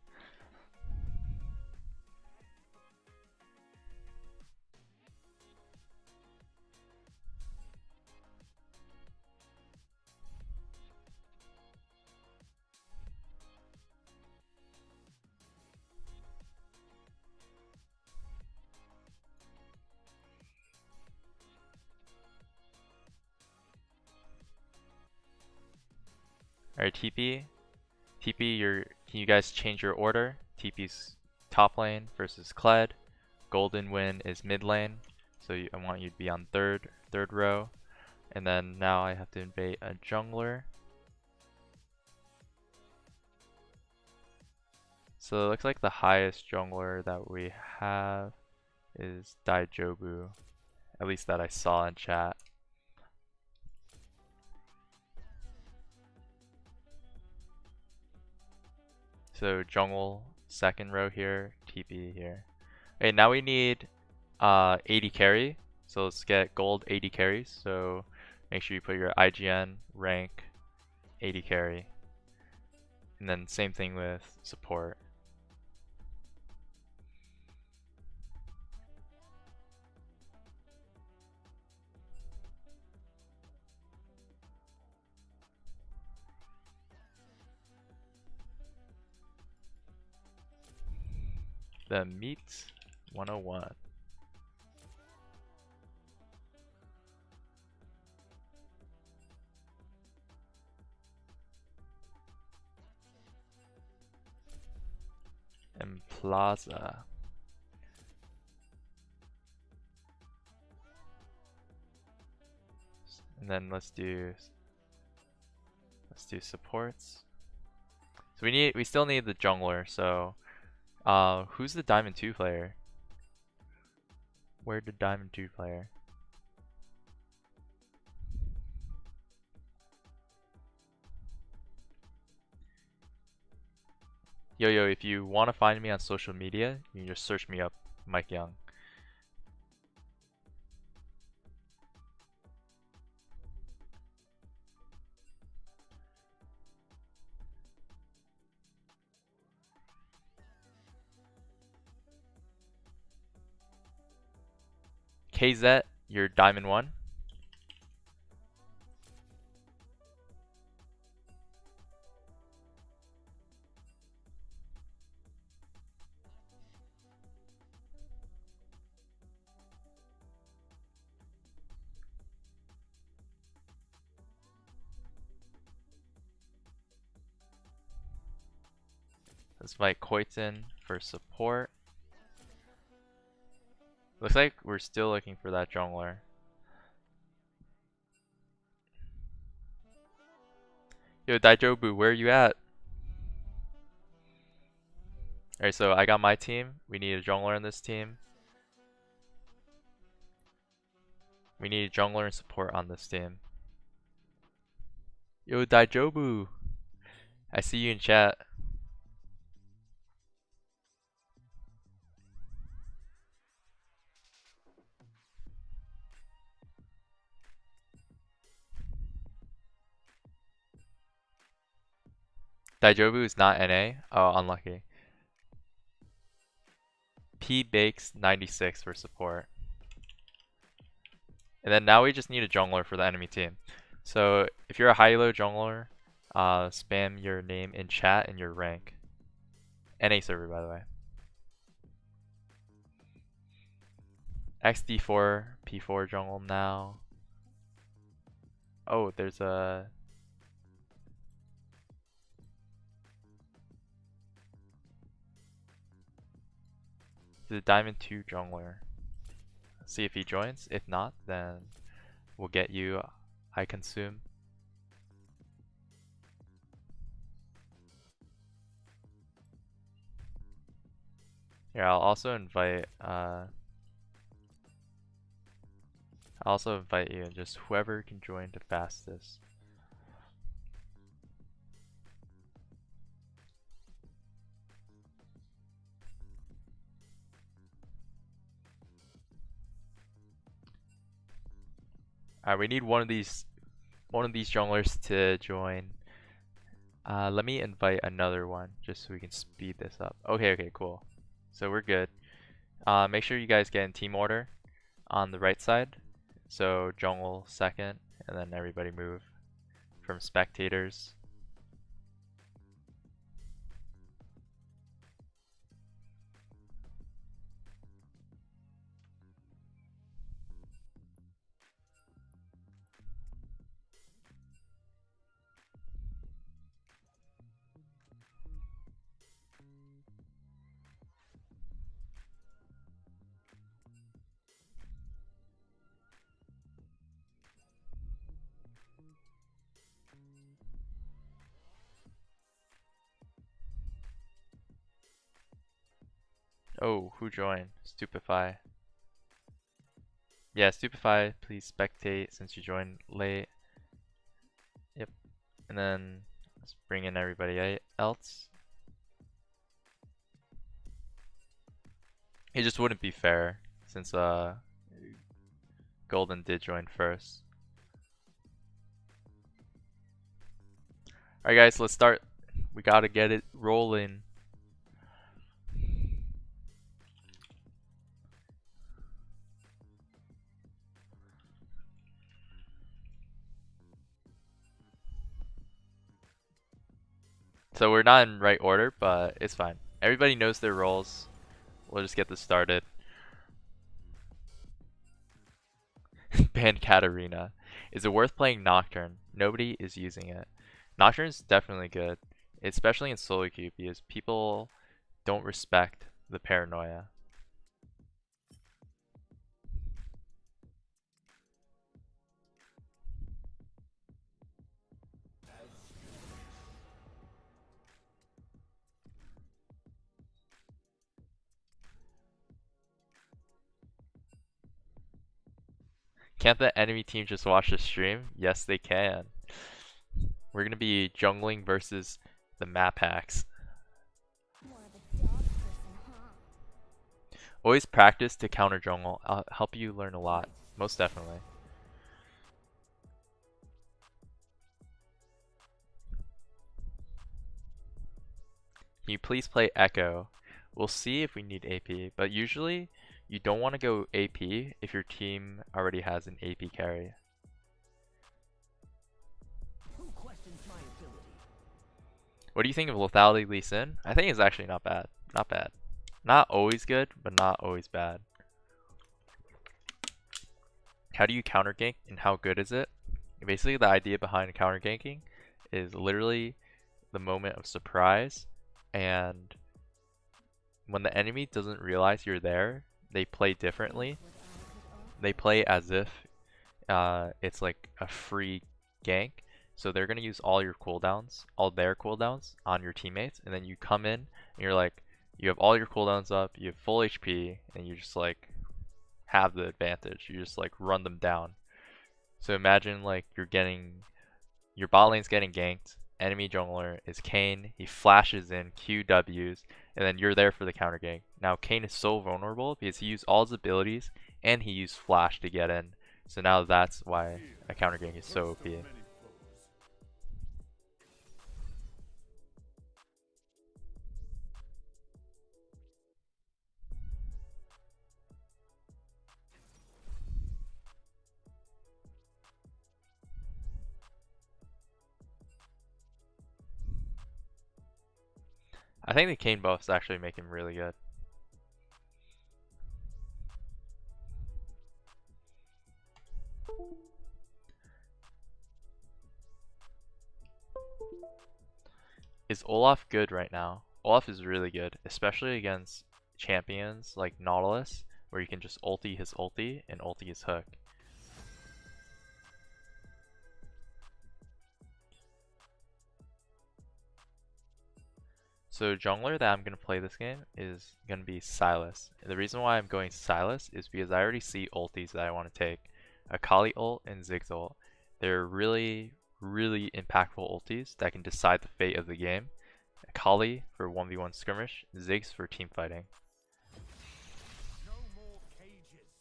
Alright, TP. TP, can you guys change your order? TP's top lane versus Kled. Golden Wind is mid lane. So I want you to be on third row. And then now I have to invade a jungler. So it looks like the highest jungler that we have is Daijobu. At least that I saw in chat. So jungle second row here, TP here. Okay, now we need 80 carry. So let's get gold 80 carries. So make sure you put your IGN rank 80 carry. And then same thing with support. The Meat 101. And Plaza. And then let's do supports. So we still need the jungler, so who's the Diamond 2 player? Where the Diamond 2 player? Yo, if you want to find me on social media, you can just search me up, MikeYeung. KZ, you're Diamond 1. Let's invite Koitin for support. Looks like we're still looking for that jungler. Yo, Daijobu, where are you at? Alright, so I got my team. We need a jungler in this team. We need a jungler and support on this team. Yo, Daijobu! I see you in chat. Daijobu is not NA. Oh, unlucky. P Bakes 96 for support. And then now we just need a jungler for the enemy team. So if you're a high-low jungler, spam your name in chat and your rank. NA server, by the way. XD4, P4 jungle now. Oh, there's a... the Diamond 2 jungler. See if he joins. If not, then we'll get you I consume. Here, I'll also invite you and just whoever can join the fastest. Alright, we need one of these junglers to join. Let me invite another one just so we can speed this up. Okay, cool. So we're good. Make sure you guys get in team order on the right side. So jungle second, and then everybody move from spectators. Oh, who joined? Stupefy. Yeah, Stupefy, please spectate since you joined late. Yep. And then let's bring in everybody else. It just wouldn't be fair since Golden did join first. Alright guys, let's start. We gotta get it rolling. So we're not in right order, but it's fine. Everybody knows their roles. We'll just get this started. Ban Katarina. Is it worth playing Nocturne? Nobody is using it. Nocturne is definitely good, especially in solo queue because people don't respect the paranoia. Can't the enemy team just watch the stream? Yes, they can. We're gonna be jungling versus the map hacks. More of a dog person, huh? Always practice to counter jungle. I'll help you learn a lot. Most definitely. Can you please play Echo? We'll see if we need AP, but usually you don't want to go AP if your team already has an AP carry. Who questions my ability? What do you think of lethality Lee Sin? I think it's actually not bad. Not bad. Not always good, but not always bad. How do you counter gank and how good is it? Basically the idea behind counter ganking is literally the moment of surprise, and when the enemy doesn't realize you're there, they play differently. They play as if it's like a free gank. So they're gonna use all your cooldowns, all their cooldowns on your teammates, and then you come in and you're like, you have all your cooldowns up, you have full HP, and you just like have the advantage. You just like run them down. So imagine like you're getting, your bot lane's getting ganked, enemy jungler is Kayn, he flashes in, QWs, and then you're there for the counter gank. Now Kayn is so vulnerable because he used all his abilities and he used flash to get in. So now that's why a counter gank is so OP. I think the Kayn buffs actually make him really good. Is Olaf good right now? Olaf is really good, especially against champions like Nautilus, where you can just ulti his ulti and ulti his hook. So jungler that I'm going to play this game is going to be Sylas. And the reason why I'm going Sylas is because I already see ultis that I want to take. Akali ult and Ziggs ult. They're really, really impactful ultis that can decide the fate of the game. Akali for 1v1 skirmish, Ziggs for team fighting. No more cages.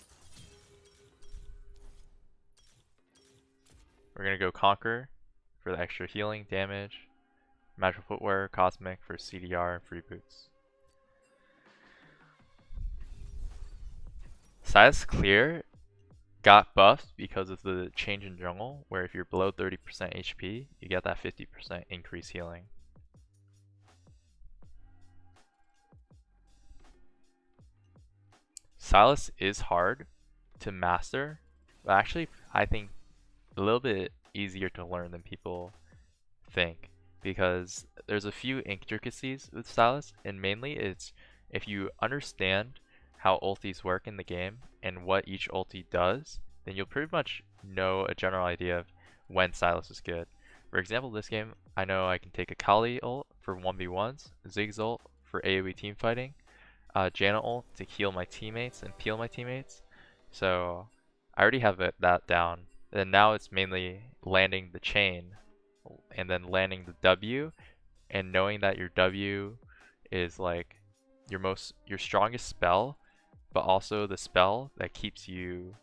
We're going to go Conquer for the extra healing, damage. Magical Footwear, Cosmic for CDR and free boots. Sylas Clear got buffed because of the change in jungle, where if you're below 30% HP, you get that 50% increase healing. Sylas is hard to master, but actually I think a little bit easier to learn than people think, because there's a few intricacies with Sylas, and mainly it's if you understand how ultis work in the game and what each ulti does, then you'll pretty much know a general idea of when Sylas is good. For example, this game, I know I can take a Kali ult for 1v1s, Ziggs ult for AoE team fighting, Janna ult to heal my teammates and peel my teammates. So I already have that down. And now it's mainly landing the chain and then landing the W, and knowing that your W is like your strongest spell, but also the spell that keeps you,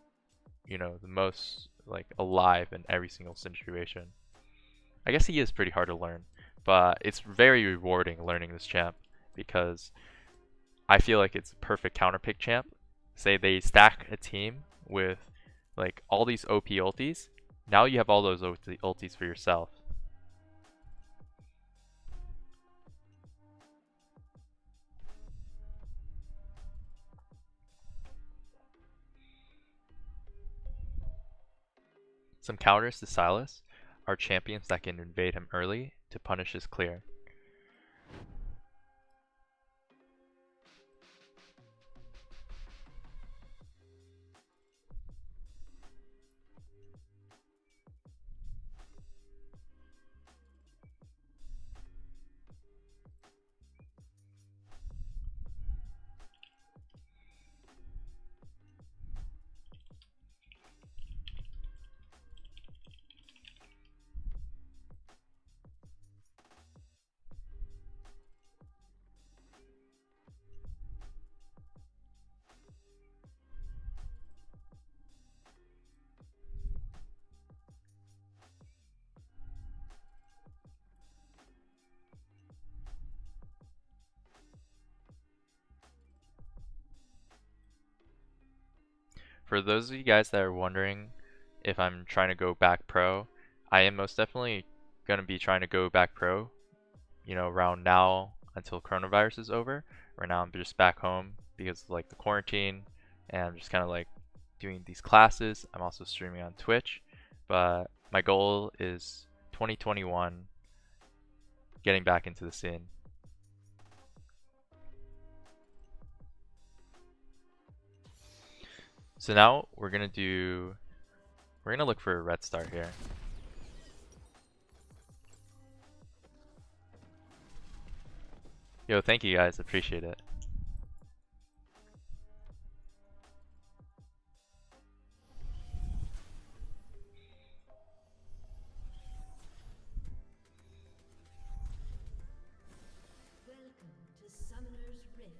the most like alive in every single situation. I guess he is pretty hard to learn, but it's very rewarding learning this champ because I feel like it's a perfect counter pick champ. Say they stack a team with like all these OP ultis, now you have all those ultis for yourself. Some counters to Sylas are champions that can invade him early to punish his clear. For those of you guys that are wondering if I'm trying to go back pro, I am most definitely going to be trying to go back pro, you know, around now until coronavirus is over. Right now I'm just back home because of like the quarantine, and I'm just kind of like doing these classes. I'm also streaming on Twitch, but my goal is 2021 getting back into the scene. So now we're gonna look for a red star here. Yo, thank you guys, appreciate it. Welcome to Summoner's Rift.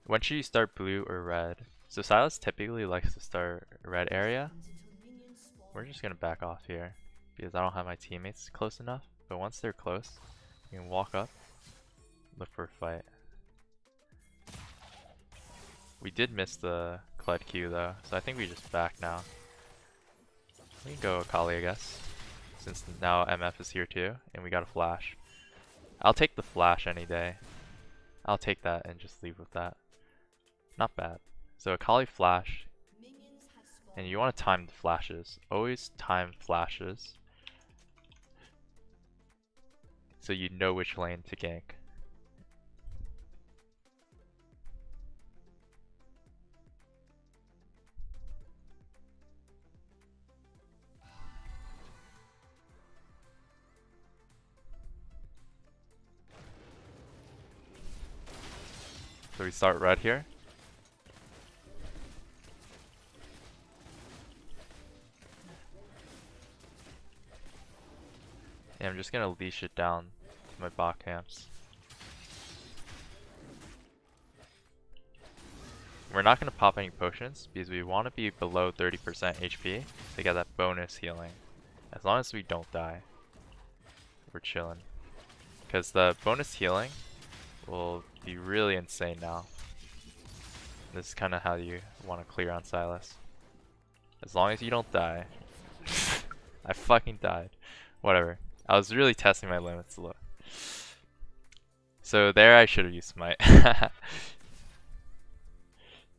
When should you start blue or red? So Silas typically likes to start red area. Until minions spawn. We're just gonna back off here because I don't have my teammates close enough. But once they're close, you can walk up, look for a fight. We did miss the Kled Q though, so I think we just back now. We can go Akali, I guess, since now MF is here too, and we got a flash. I'll take the flash any day. I'll take that and just leave with that. Not bad. So Akali flash, Minions have spawned. and you want to time the flashes. Always time flashes, so you know which lane to gank. So we start red here. And I'm just gonna leash it down to my bot camps. We're not gonna pop any potions because we want to be below 30% HP to get that bonus healing. As long as we don't die, we're chilling. Because the bonus healing will be really insane now. This is kind of how you want to clear on Silas. As long as you don't die. I fucking died. Whatever. I was really testing my limits a little. So there I should have used Smite.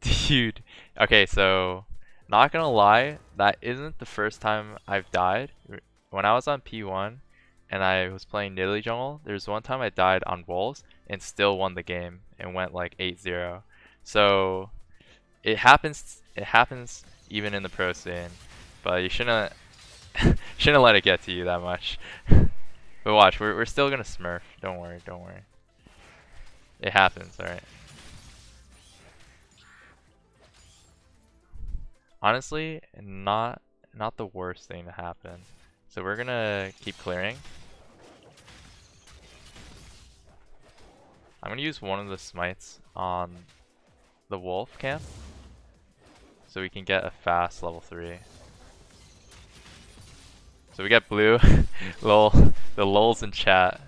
Dude. Okay, so not gonna lie, that isn't the first time I've died. When I was on P1 and I was playing Nidalee Jungle, there's one time I died on Wolves and still won the game and went like 8-0. So it happens even in the pro scene, but you shouldn't let it get to you that much. But watch, we're still gonna smurf. Don't worry, don't worry. It happens, alright. Honestly, not the worst thing to happen. So we're gonna keep clearing. I'm gonna use one of the smites on the wolf camp so we can get a fast level 3. So we get blue. Lol, the lulz in chat.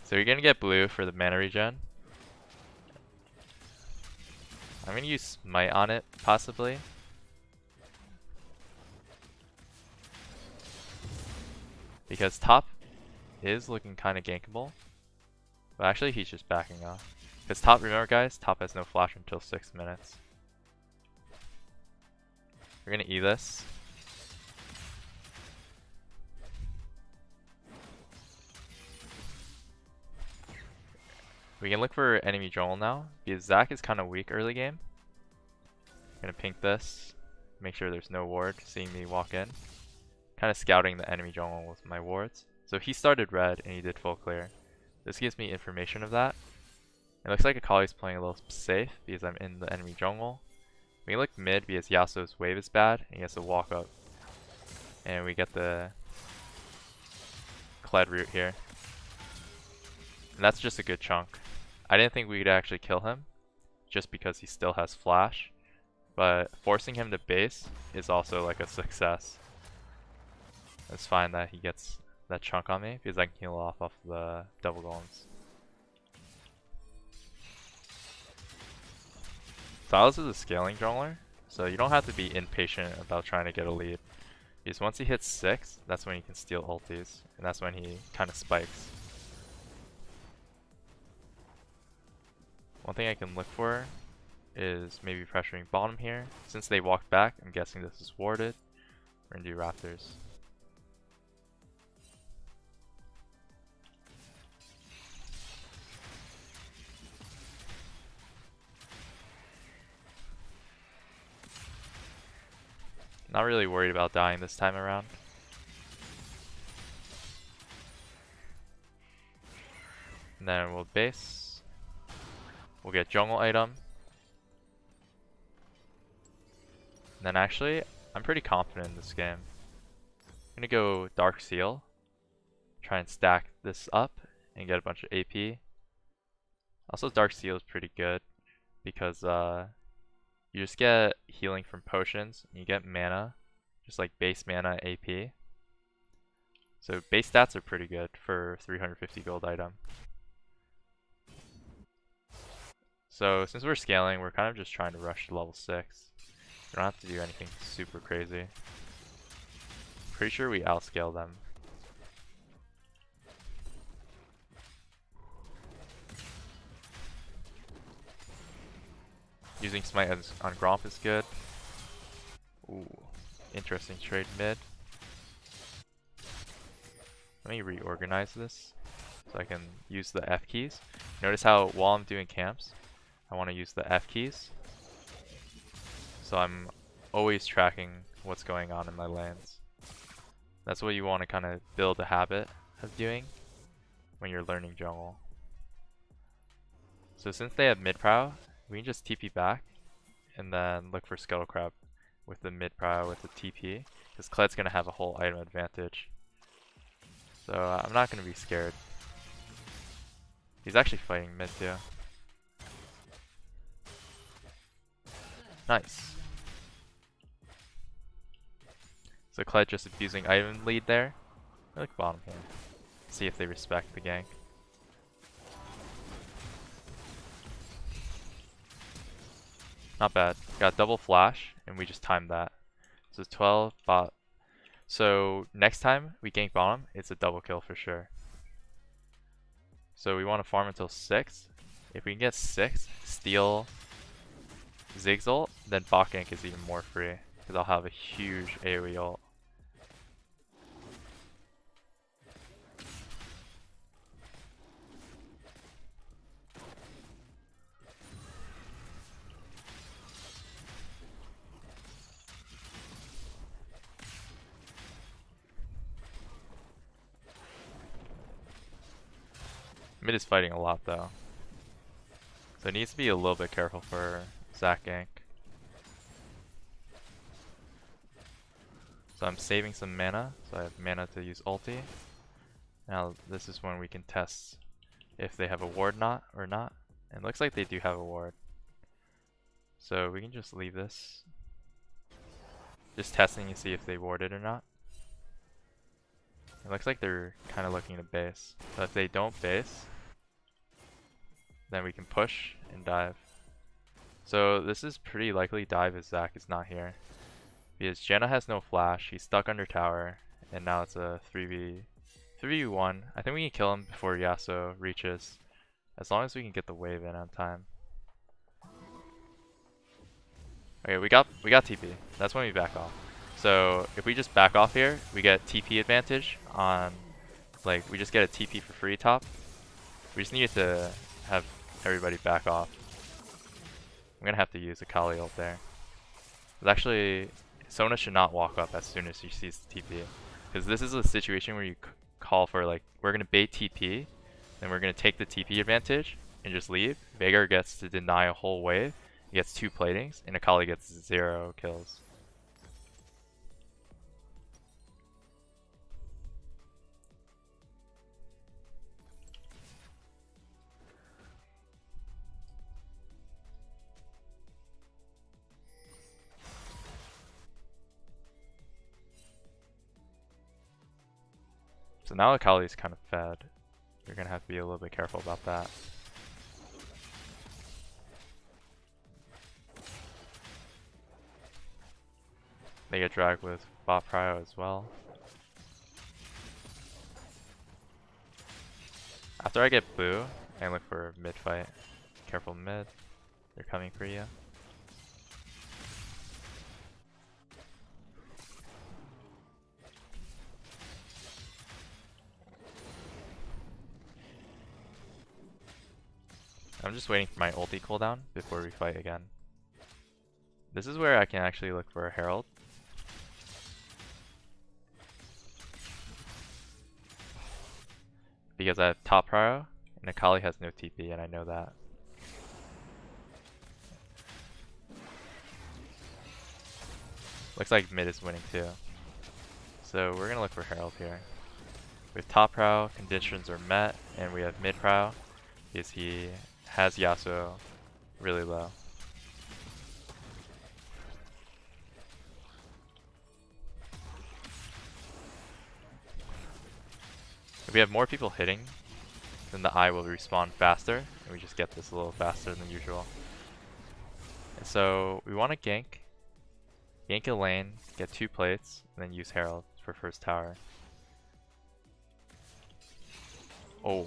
So you're gonna get blue for the mana regen. I'm gonna use smite on it, possibly. Because top is looking kind of gankable. But actually he's just backing off. Because top, remember guys, top has no flash until 6 minutes. We're gonna E this. We can look for enemy jungle now, because Zac is kind of weak early game. Gonna pink this, make sure there's no ward, seeing me walk in. Kind of scouting the enemy jungle with my wards. So he started red and he did full clear. This gives me information of that. It looks like Akali's playing a little safe because I'm in the enemy jungle. We look mid because Yasuo's wave is bad and he has to walk up. And we get the Kled root here. And that's just a good chunk. I didn't think we could actually kill him just because he still has flash. But forcing him to base is also like a success. It's fine that he gets that chunk on me because I can heal off the double golems. Silas is a scaling jungler, so you don't have to be impatient about trying to get a lead. Because once he hits 6, that's when he can steal ultis, and that's when he kind of spikes. One thing I can look for is maybe pressuring bottom here. Since they walked back, I'm guessing this is warded. We're gonna do Raptors. Not really worried about dying this time around. And then we'll base. We'll get jungle item. And then actually, I'm pretty confident in this game. I'm gonna go Dark Seal. Try and stack this up and get a bunch of AP. Also, Dark Seal is pretty good because you just get healing from potions and you get mana, just like base mana AP. So base stats are pretty good for 350 gold item. So since we're scaling, we're kind of just trying to rush to level 6. We don't have to do anything super crazy. Pretty sure we outscale them. Using Smite on Gromp is good. Ooh, interesting trade mid. Let me reorganize this so I can use the F keys. Notice how while I'm doing camps, I want to use the F keys. So I'm always tracking what's going on in my lanes. That's what you want to kind of build a habit of doing when you're learning jungle. So since they have mid prow, we can just TP back and then look for Scuttle Crab with the mid prow with the TP, because Kledd's going to have a whole item advantage. So I'm not going to be scared. He's actually fighting mid too. Nice. So Kled just abusing item lead there. I like bottom here. See if they respect the gank. Not bad. Got double flash, and we just timed that. So 12 bot. So next time we gank bottom, it's a double kill for sure. So we want to farm until 6. If we can get 6, steal Ziggs ult, then bot gank is even more free, because I'll have a huge AoE ult. Mid is fighting a lot though, so it needs to be a little bit careful for Zac gank. So I'm saving some mana, so I have mana to use ulti. Now this is when we can test if they have a ward or not. And it looks like they do have a ward. So we can just leave this. Just testing to see if they warded or not. It looks like they're kind of looking to base. So if they don't base, then we can push and dive. So this is pretty likely dive as Zac is not here. Because Jenna has no flash, he's stuck under tower, and now it's a 3v1. I think we can kill him before Yasuo reaches, as long as we can get the wave in on time. Okay, we got TP. That's when we back off. So if we just back off here, we get TP advantage on, like, we just get a TP for free top. We just need to have everybody back off. I'm gonna have to use a Kali ult there. But actually, Sona should not walk up as soon as she sees the TP, because this is a situation where you call for, like, we're gonna bait TP, then we're gonna take the TP advantage and just leave. Veigar gets to deny a whole wave. He gets 2 platings, and Akali gets 0 kills. So now Akali's kind of fed. You're gonna have to be a little bit careful about that. They get dragged with bot prio as well. After I get blue, I look for mid fight. Careful mid, they're coming for you. I'm just waiting for my ulti cooldown before we fight again. This is where I can actually look for a Herald. Because I have top prio, and Akali has no TP, and I know that. Looks like mid is winning too. So we're gonna look for Herald here. With top prio, conditions are met, and we have mid prio, because he has Yasuo really low. If we have more people hitting, then the eye will respawn faster, and we just get this a little faster than usual. And so we want to gank a lane, get 2 plates, and then use Herald for first tower. Oh,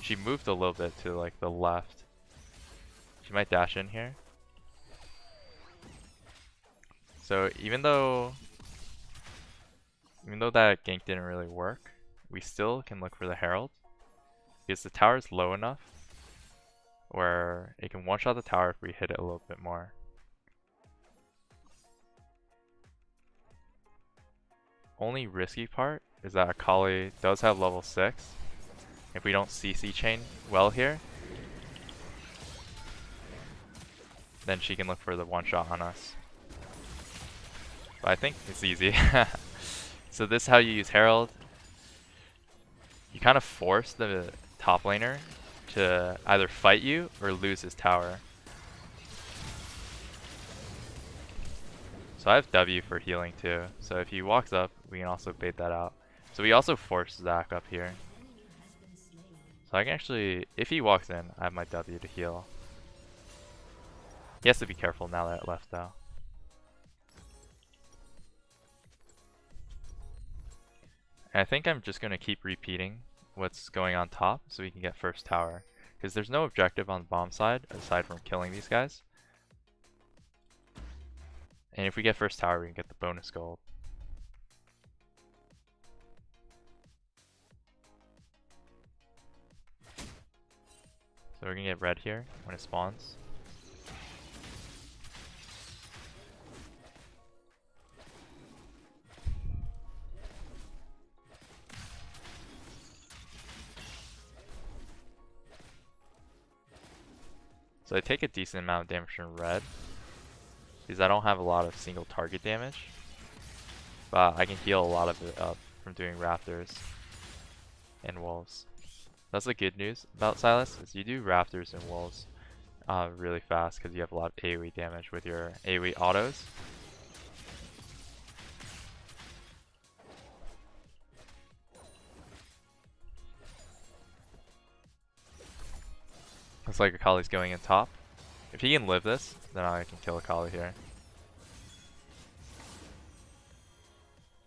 she moved a little bit to like the left. She might dash in here. So even though that gank didn't really work, we still can look for the Herald because the tower is low enough where it can one-shot the tower if we hit it a little bit more. Only risky part is that Akali does have level 6. If we don't CC chain well here, then she can look for the one-shot on us. But I think it's easy. So this is how you use Herald. You kind of force the top laner to either fight you or lose his tower. So I have W for healing too. So if he walks up, we can also bait that out. So we also force Zac up here. So I can actually, if he walks in, I have my W to heal. He has to be careful now that it left though. And I think I'm just going to keep repeating what's going on top so we can get first tower. Because there's no objective on the bomb side aside from killing these guys. And if we get first tower, we can get the bonus gold. So we're going to get red here when it spawns. So I take a decent amount of damage from red because I don't have a lot of single target damage, but I can heal a lot of it up from doing Raptors and Wolves. That's the good news about Sylas, is you do Raptors and Wolves really fast because you have a lot of AoE damage with your AoE autos. Looks like Akali's going in top. If he can live this, then I can kill Akali here.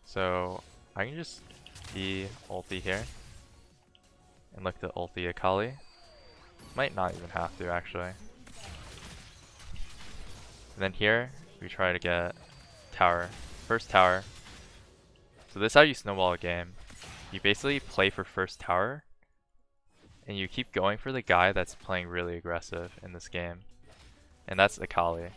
So I can just be ulti here and look to ulti Akali. Might not even have to actually. And then here we try to get tower, first tower. So this is how you snowball a game. You basically play for first tower and you keep going for the guy that's playing really aggressive in this game. And that's Akali.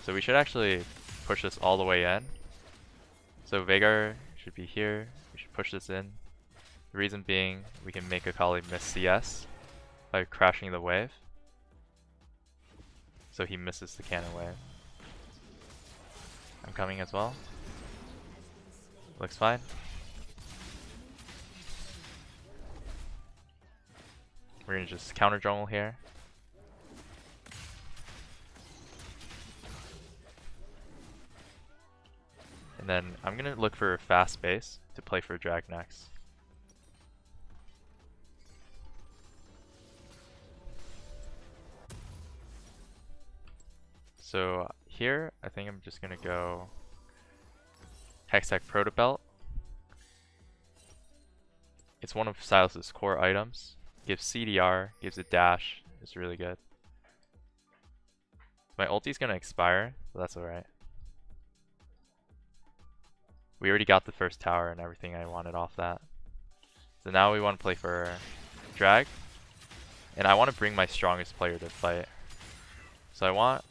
So we should actually push this all the way in. So Veigar should be here. We should push this in. The reason being, we can make Akali miss CS by crashing the wave. So he misses the cannon wave. I'm coming as well. Looks fine. We're gonna just counter jungle here. And then I'm gonna look for a fast space to play for drag next. So here, I think I'm just gonna go Hextech Protobelt. It's one of Silas's core items. Gives CDR, gives a dash. It's really good. My ulti's gonna expire, but that's alright. We already got the first tower and everything I wanted off that. So now we want to play for drag. And I want to bring my strongest player to fight. So I want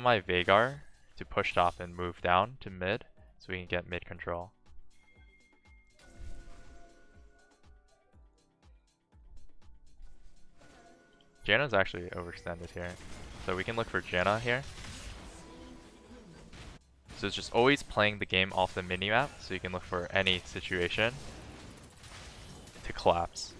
my Veigar to push top and move down to mid so we can get mid control. Janna's actually overextended here. So we can look for Janna here. So it's just always playing the game off the minimap so you can look for any situation to collapse.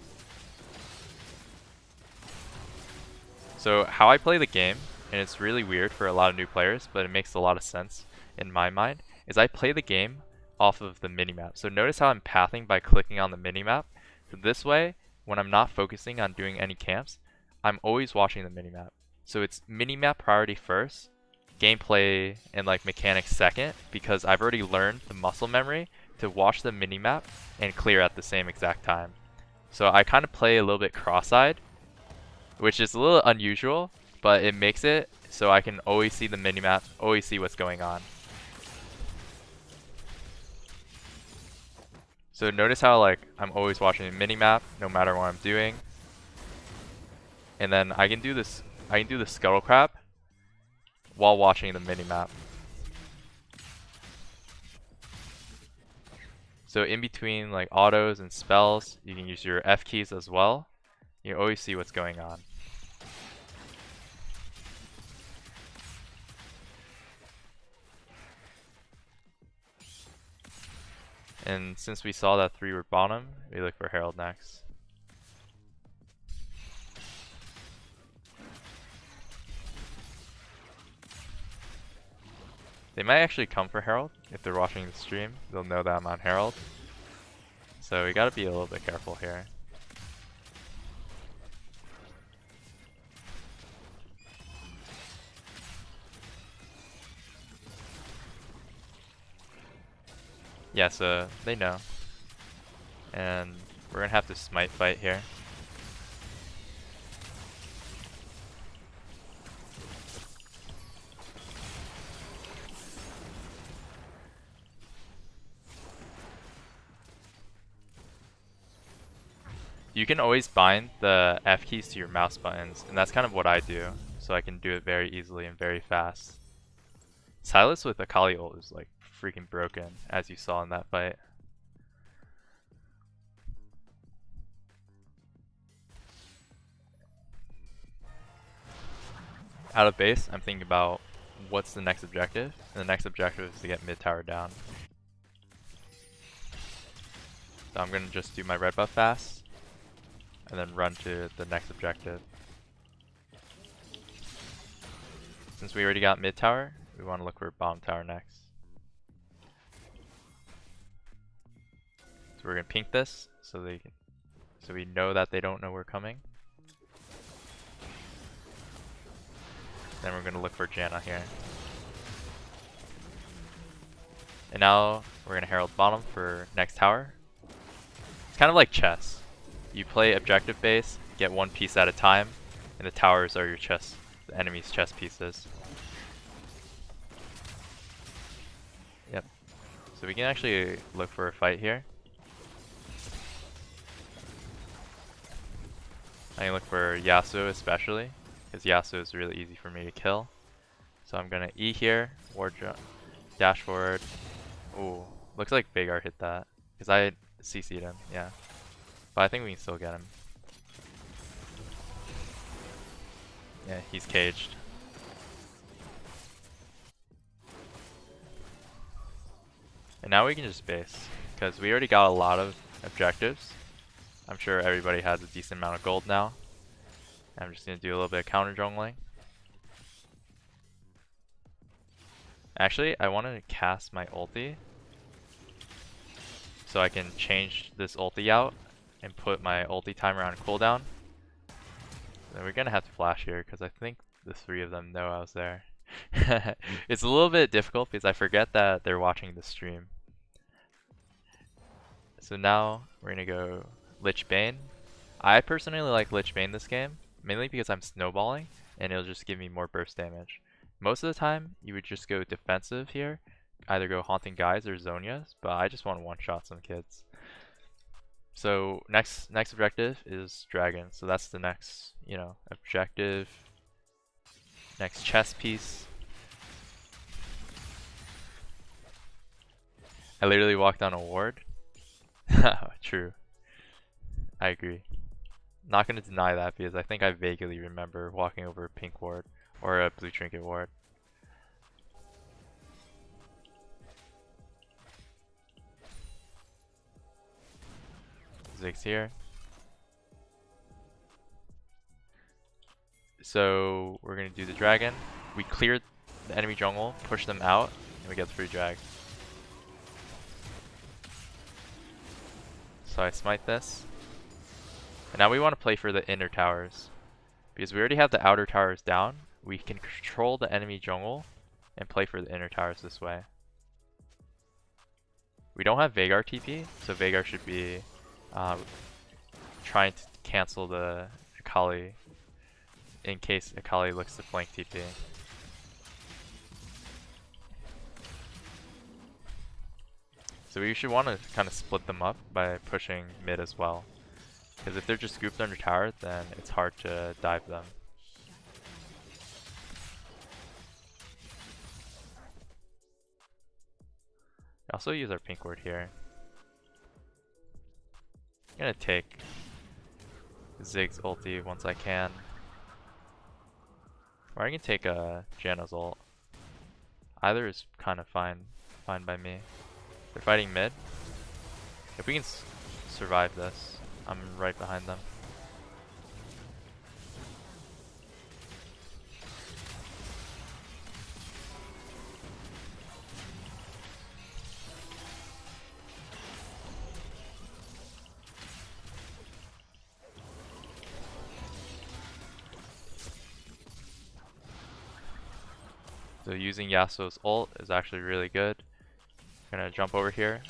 So how I play the game, and it's really weird for a lot of new players, but it makes a lot of sense in my mind, is I play the game off of the minimap. So notice how I'm pathing by clicking on the minimap. So this way, when I'm not focusing on doing any camps, I'm always watching the minimap. So it's minimap priority first, gameplay and like mechanics second, because I've already learned the muscle memory to watch the minimap and clear at the same exact time. So I kind of play a little bit cross-eyed, which is a little unusual, but it makes it so I can always see the minimap, always see what's going on. So notice how like I'm always watching the minimap no matter what I'm doing. And then I can do this, I can do the scuttle crab while watching the minimap. So in between like autos and spells, you can use your F keys as well. You always see what's going on. And since we saw that 3 were bottom, we look for Herald next. They might actually come for Herald. If they're watching the stream, they'll know that I'm on Herald. So we gotta be a little bit careful here. Yeah, so they know. And we're gonna have to smite fight here. You can always bind the F keys to your mouse buttons, and that's kind of what I do, so I can do it very easily and very fast. Silas with Akali ult is like freaking broken, as you saw in that fight. Out of base, I'm thinking about what's the next objective, and the next objective is to get mid tower down. So I'm gonna just do my red buff fast, and then run to the next objective. Since we already got mid tower, we want to look for bottom tower next. So we're gonna pink this so we know that they don't know we're coming. Then we're gonna look for Janna here. And now we're gonna herald bottom for next tower. It's kind of like chess. You play objective base, get one piece at a time, and the towers are your chess, the enemy's chess pieces. Yep. So we can actually look for a fight here. I can look for Yasuo especially, because Yasuo is really easy for me to kill. So I'm gonna E here, ward dash forward. Ooh, looks like Veigar hit that, because I CC'd him, yeah. But I think we can still get him. Yeah, he's caged. And now we can just base, because we already got a lot of objectives. I'm sure everybody has a decent amount of gold now. I'm just going to do a little bit of counter jungling. Actually, I wanted to cast my ulti, so I can change this ulti out and put my ulti timer on cooldown. Then we're going to have to flash here, because I think the 3 of them know I was there. It's a little bit difficult because I forget that they're watching the stream. So now we're gonna go Lich Bane. I personally like Lich Bane this game, mainly because I'm snowballing and it'll just give me more burst damage. Most of the time, you would just go defensive here, either go Haunting Guys or Zonias, but I just want to one-shot some kids. So next objective is Dragon. So that's the next, objective. Next chess piece. I literally walked on a ward. True. I agree. Not going to deny that because I think I vaguely remember walking over a pink ward or a blue trinket ward. Ziggs here. So we're going to do the dragon. We cleared the enemy jungle, push them out, and we get the free drag. So I smite this. And now we want to play for the inner towers. Because we already have the outer towers down, we can control the enemy jungle and play for the inner towers this way. We don't have Veigar TP, so Veigar should be trying to cancel the Akali in case Akali looks to flank TP. So we should want to kind of split them up by pushing mid as well. Because if they're just scooped under tower, then it's hard to dive them. I also use our pink ward here. I'm gonna take Ziggs ulti once I can. Or I can take a Janna's ult. Either is kind of fine by me. They're fighting mid. If we can survive this, I'm right behind them. So using Yasuo's ult is actually really good. Gonna jump over here.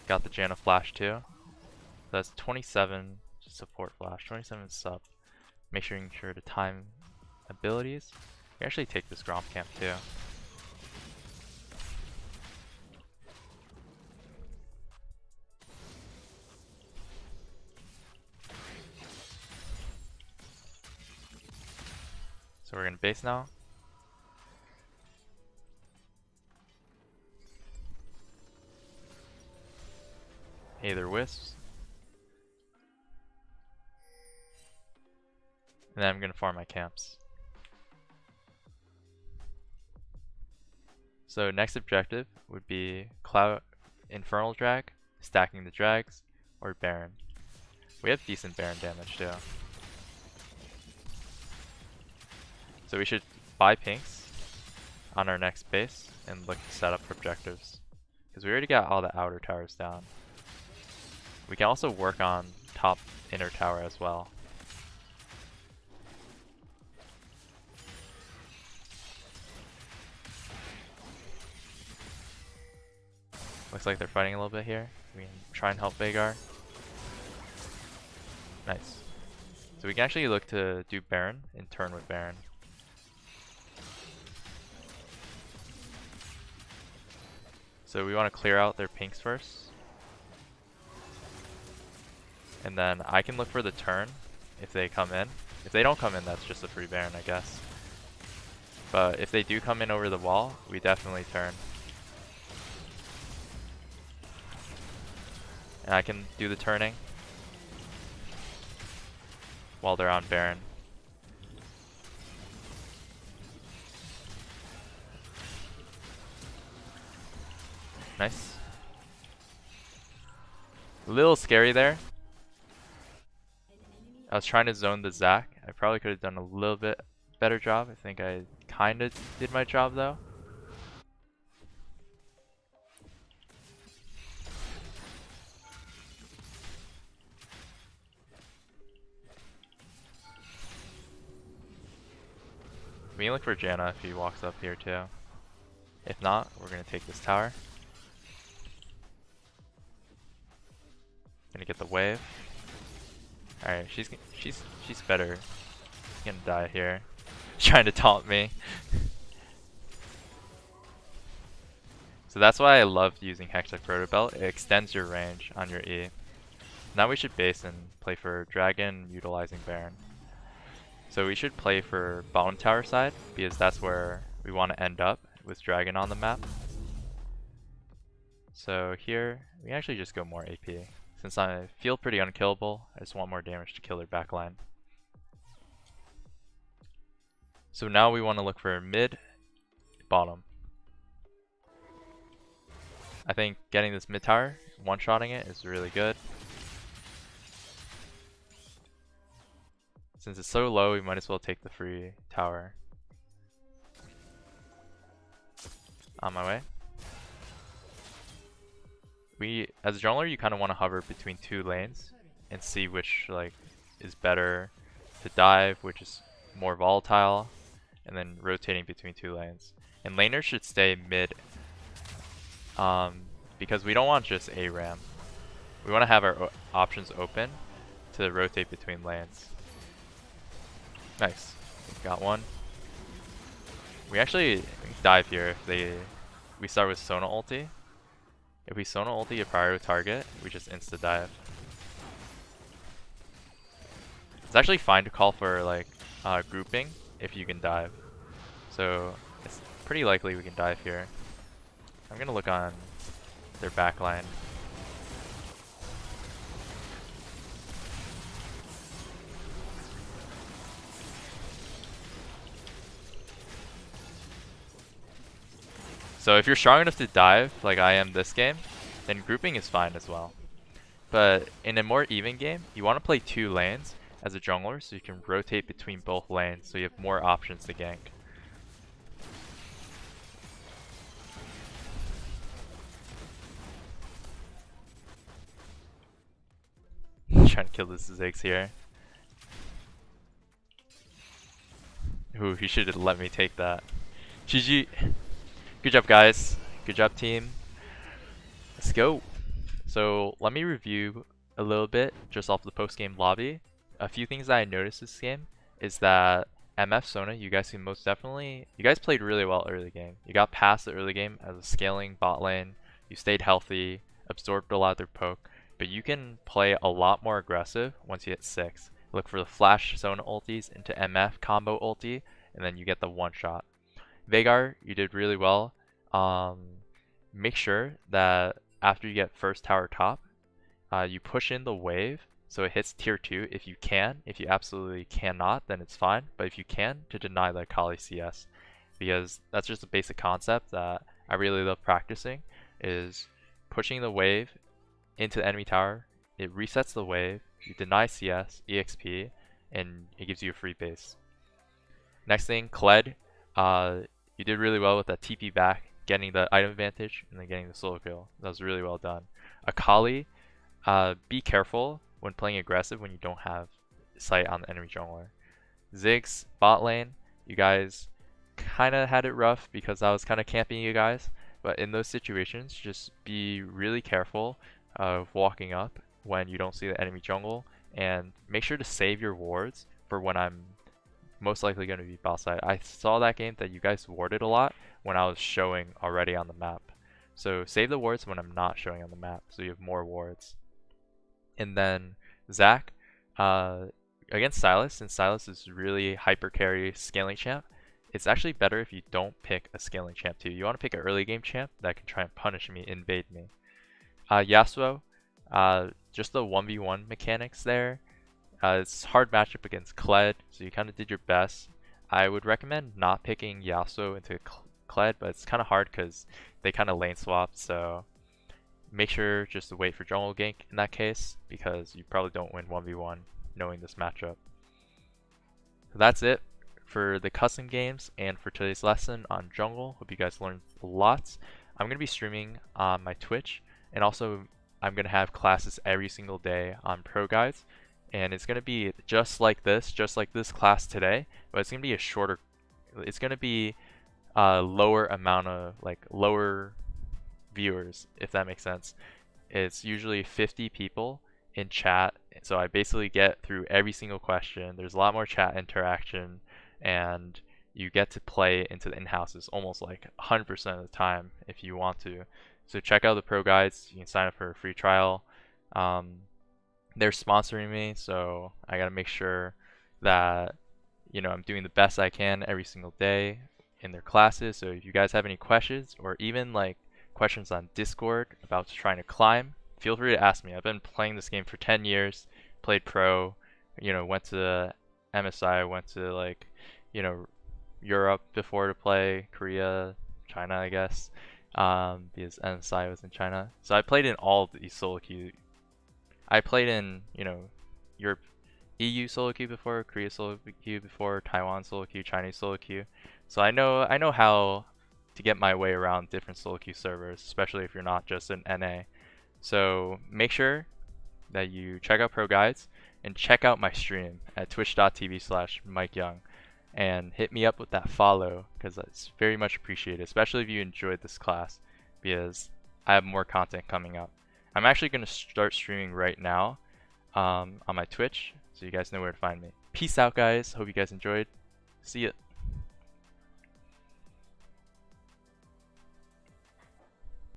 Got the Janna flash too. That's 27 support flash, 27 sub. Make sure to time abilities. You can actually take this Gromp camp too. So we're gonna base now. Either wisps. And then I'm gonna farm my camps. So next objective would be Cloud Infernal Drag, stacking the drags, or Baron. We have decent Baron damage too. So we should buy pinks on our next base and look to set up for objectives. Because we already got all the outer towers down. We can also work on top inner tower as well. Looks like they're fighting a little bit here. We can try and help Veigar. Nice. So we can actually look to do Baron and turn with Baron. So we want to clear out their pinks first. And then I can look for the turn if they come in. If they don't come in, that's just a free Baron, I guess. But if they do come in over the wall, we definitely turn. And I can do the turning while they're on Baron. Nice. A little scary there. I was trying to zone the Zac. I probably could have done a little bit better job. I think I kind of did my job though. We can look for Janna if he walks up here too. If not, we're gonna take this tower. Gonna get the wave. Alright, she's better. She's gonna die here. Trying to taunt me. So that's why I love using Hextech Proto Belt. It extends your range on your E. Now we should base and play for Dragon utilizing Baron. So we should play for bottom tower side because that's where we want to end up with Dragon on the map. So here, we actually just go more AP. Since I feel pretty unkillable, I just want more damage to kill their backline. So now we want to look for mid, bottom. I think getting this mid tower, one-shotting it is really good. Since it's so low, we might as well take the free tower. On my way. As a jungler, you kind of want to hover between two lanes and see which like is better to dive, which is more volatile, and then rotating between two lanes. And laners should stay mid, because we don't want just a ram. We want to have our options open to rotate between lanes. Nice, got one. We actually dive here if we start with Sona ulti. If we Sona ulti a prior target, we just insta dive. It's actually fine to call for like grouping if you can dive. So it's pretty likely we can dive here. I'm gonna look on their backline. So if you're strong enough to dive, like I am this game, then grouping is fine as well. But in a more even game, you want to play two lanes as a jungler so you can rotate between both lanes so you have more options to gank. Trying to kill the Ziggs here. Ooh, he should have let me take that. GG. Good job, guys. Good job, team. Let's go. So let me review a little bit just off the post-game lobby. A few things that I noticed this game is that MF Sona, you guys played really well early game. You got past the early game as a scaling bot lane. You stayed healthy, absorbed a lot of their poke, but you can play a lot more aggressive once you hit 6. Look for the flash Sona ultis into MF combo ulti, and then you get the one shot. Veigar, you did really well. Make sure that after you get first tower top, you push in the wave so it hits tier 2 if you can. If you absolutely cannot, then it's fine. But if you can, to deny the Kali CS. Because that's just a basic concept that I really love practicing, is pushing the wave into the enemy tower. It resets the wave, you deny CS, EXP, and it gives you a free base. Next thing, Kled. You did really well with that TP back, getting the item advantage, and then getting the solo kill. That was really well done. Akali, be careful when playing aggressive when you don't have sight on the enemy jungler. Ziggs, bot lane, you guys kind of had it rough because I was kind of camping you guys. But in those situations, just be really careful of walking up when you don't see the enemy jungle. And make sure to save your wards for when I'm most likely going to be bot side. I saw that game that you guys warded a lot when I was showing already on the map. So save the wards when I'm not showing on the map so you have more wards. And then Zac, against Sylas, since Sylas is really hyper carry scaling champ, it's actually better if you don't pick a scaling champ too. You want to pick an early game champ that can try and punish me, invade me. Yasuo, just the 1v1 mechanics there. It's a hard matchup against Kled, so you kind of did your best. I would recommend not picking Yasuo into Kled, but it's kind of hard because they kind of lane swap, so make sure just to wait for jungle gank in that case, because you probably don't win 1v1 knowing this matchup. So that's it for the custom games and for today's lesson on jungle. Hope you guys learned lots. I'm going to be streaming on my Twitch, and also I'm going to have classes every single day on ProGuides. And it's going to be just like this class today, but it's going to be a shorter it's gonna be lower amount of like lower viewers, if that makes sense. It's usually 50 people in chat, so I basically get through every single question. There's a lot more chat interaction, and you get to play into the in-houses almost like 100% of the time if you want to. So check out the Pro Guides. You can sign up for a free trial. They're sponsoring me, so I gotta make sure that I'm doing the best I can every single day in their classes. So if you guys have any questions or even like questions on Discord about trying to climb, feel free to ask me. I've been playing this game for 10 years, played pro, went to MSI, went to like, Europe before to play, Korea, China, I guess, because MSI was in China. So I played in all of these solo queue. I played in, Europe, EU solo queue before, Korea solo queue before, Taiwan solo queue, Chinese solo queue. So I know how to get my way around different solo queue servers, especially if you're not just an NA. So make sure that you check out ProGuides and check out my stream at twitch.tv/MikeYeung and hit me up with that follow because that's very much appreciated, especially if you enjoyed this class because I have more content coming up. I'm actually going to start streaming right now on my Twitch, so you guys know where to find me. Peace out, guys. Hope you guys enjoyed. See ya.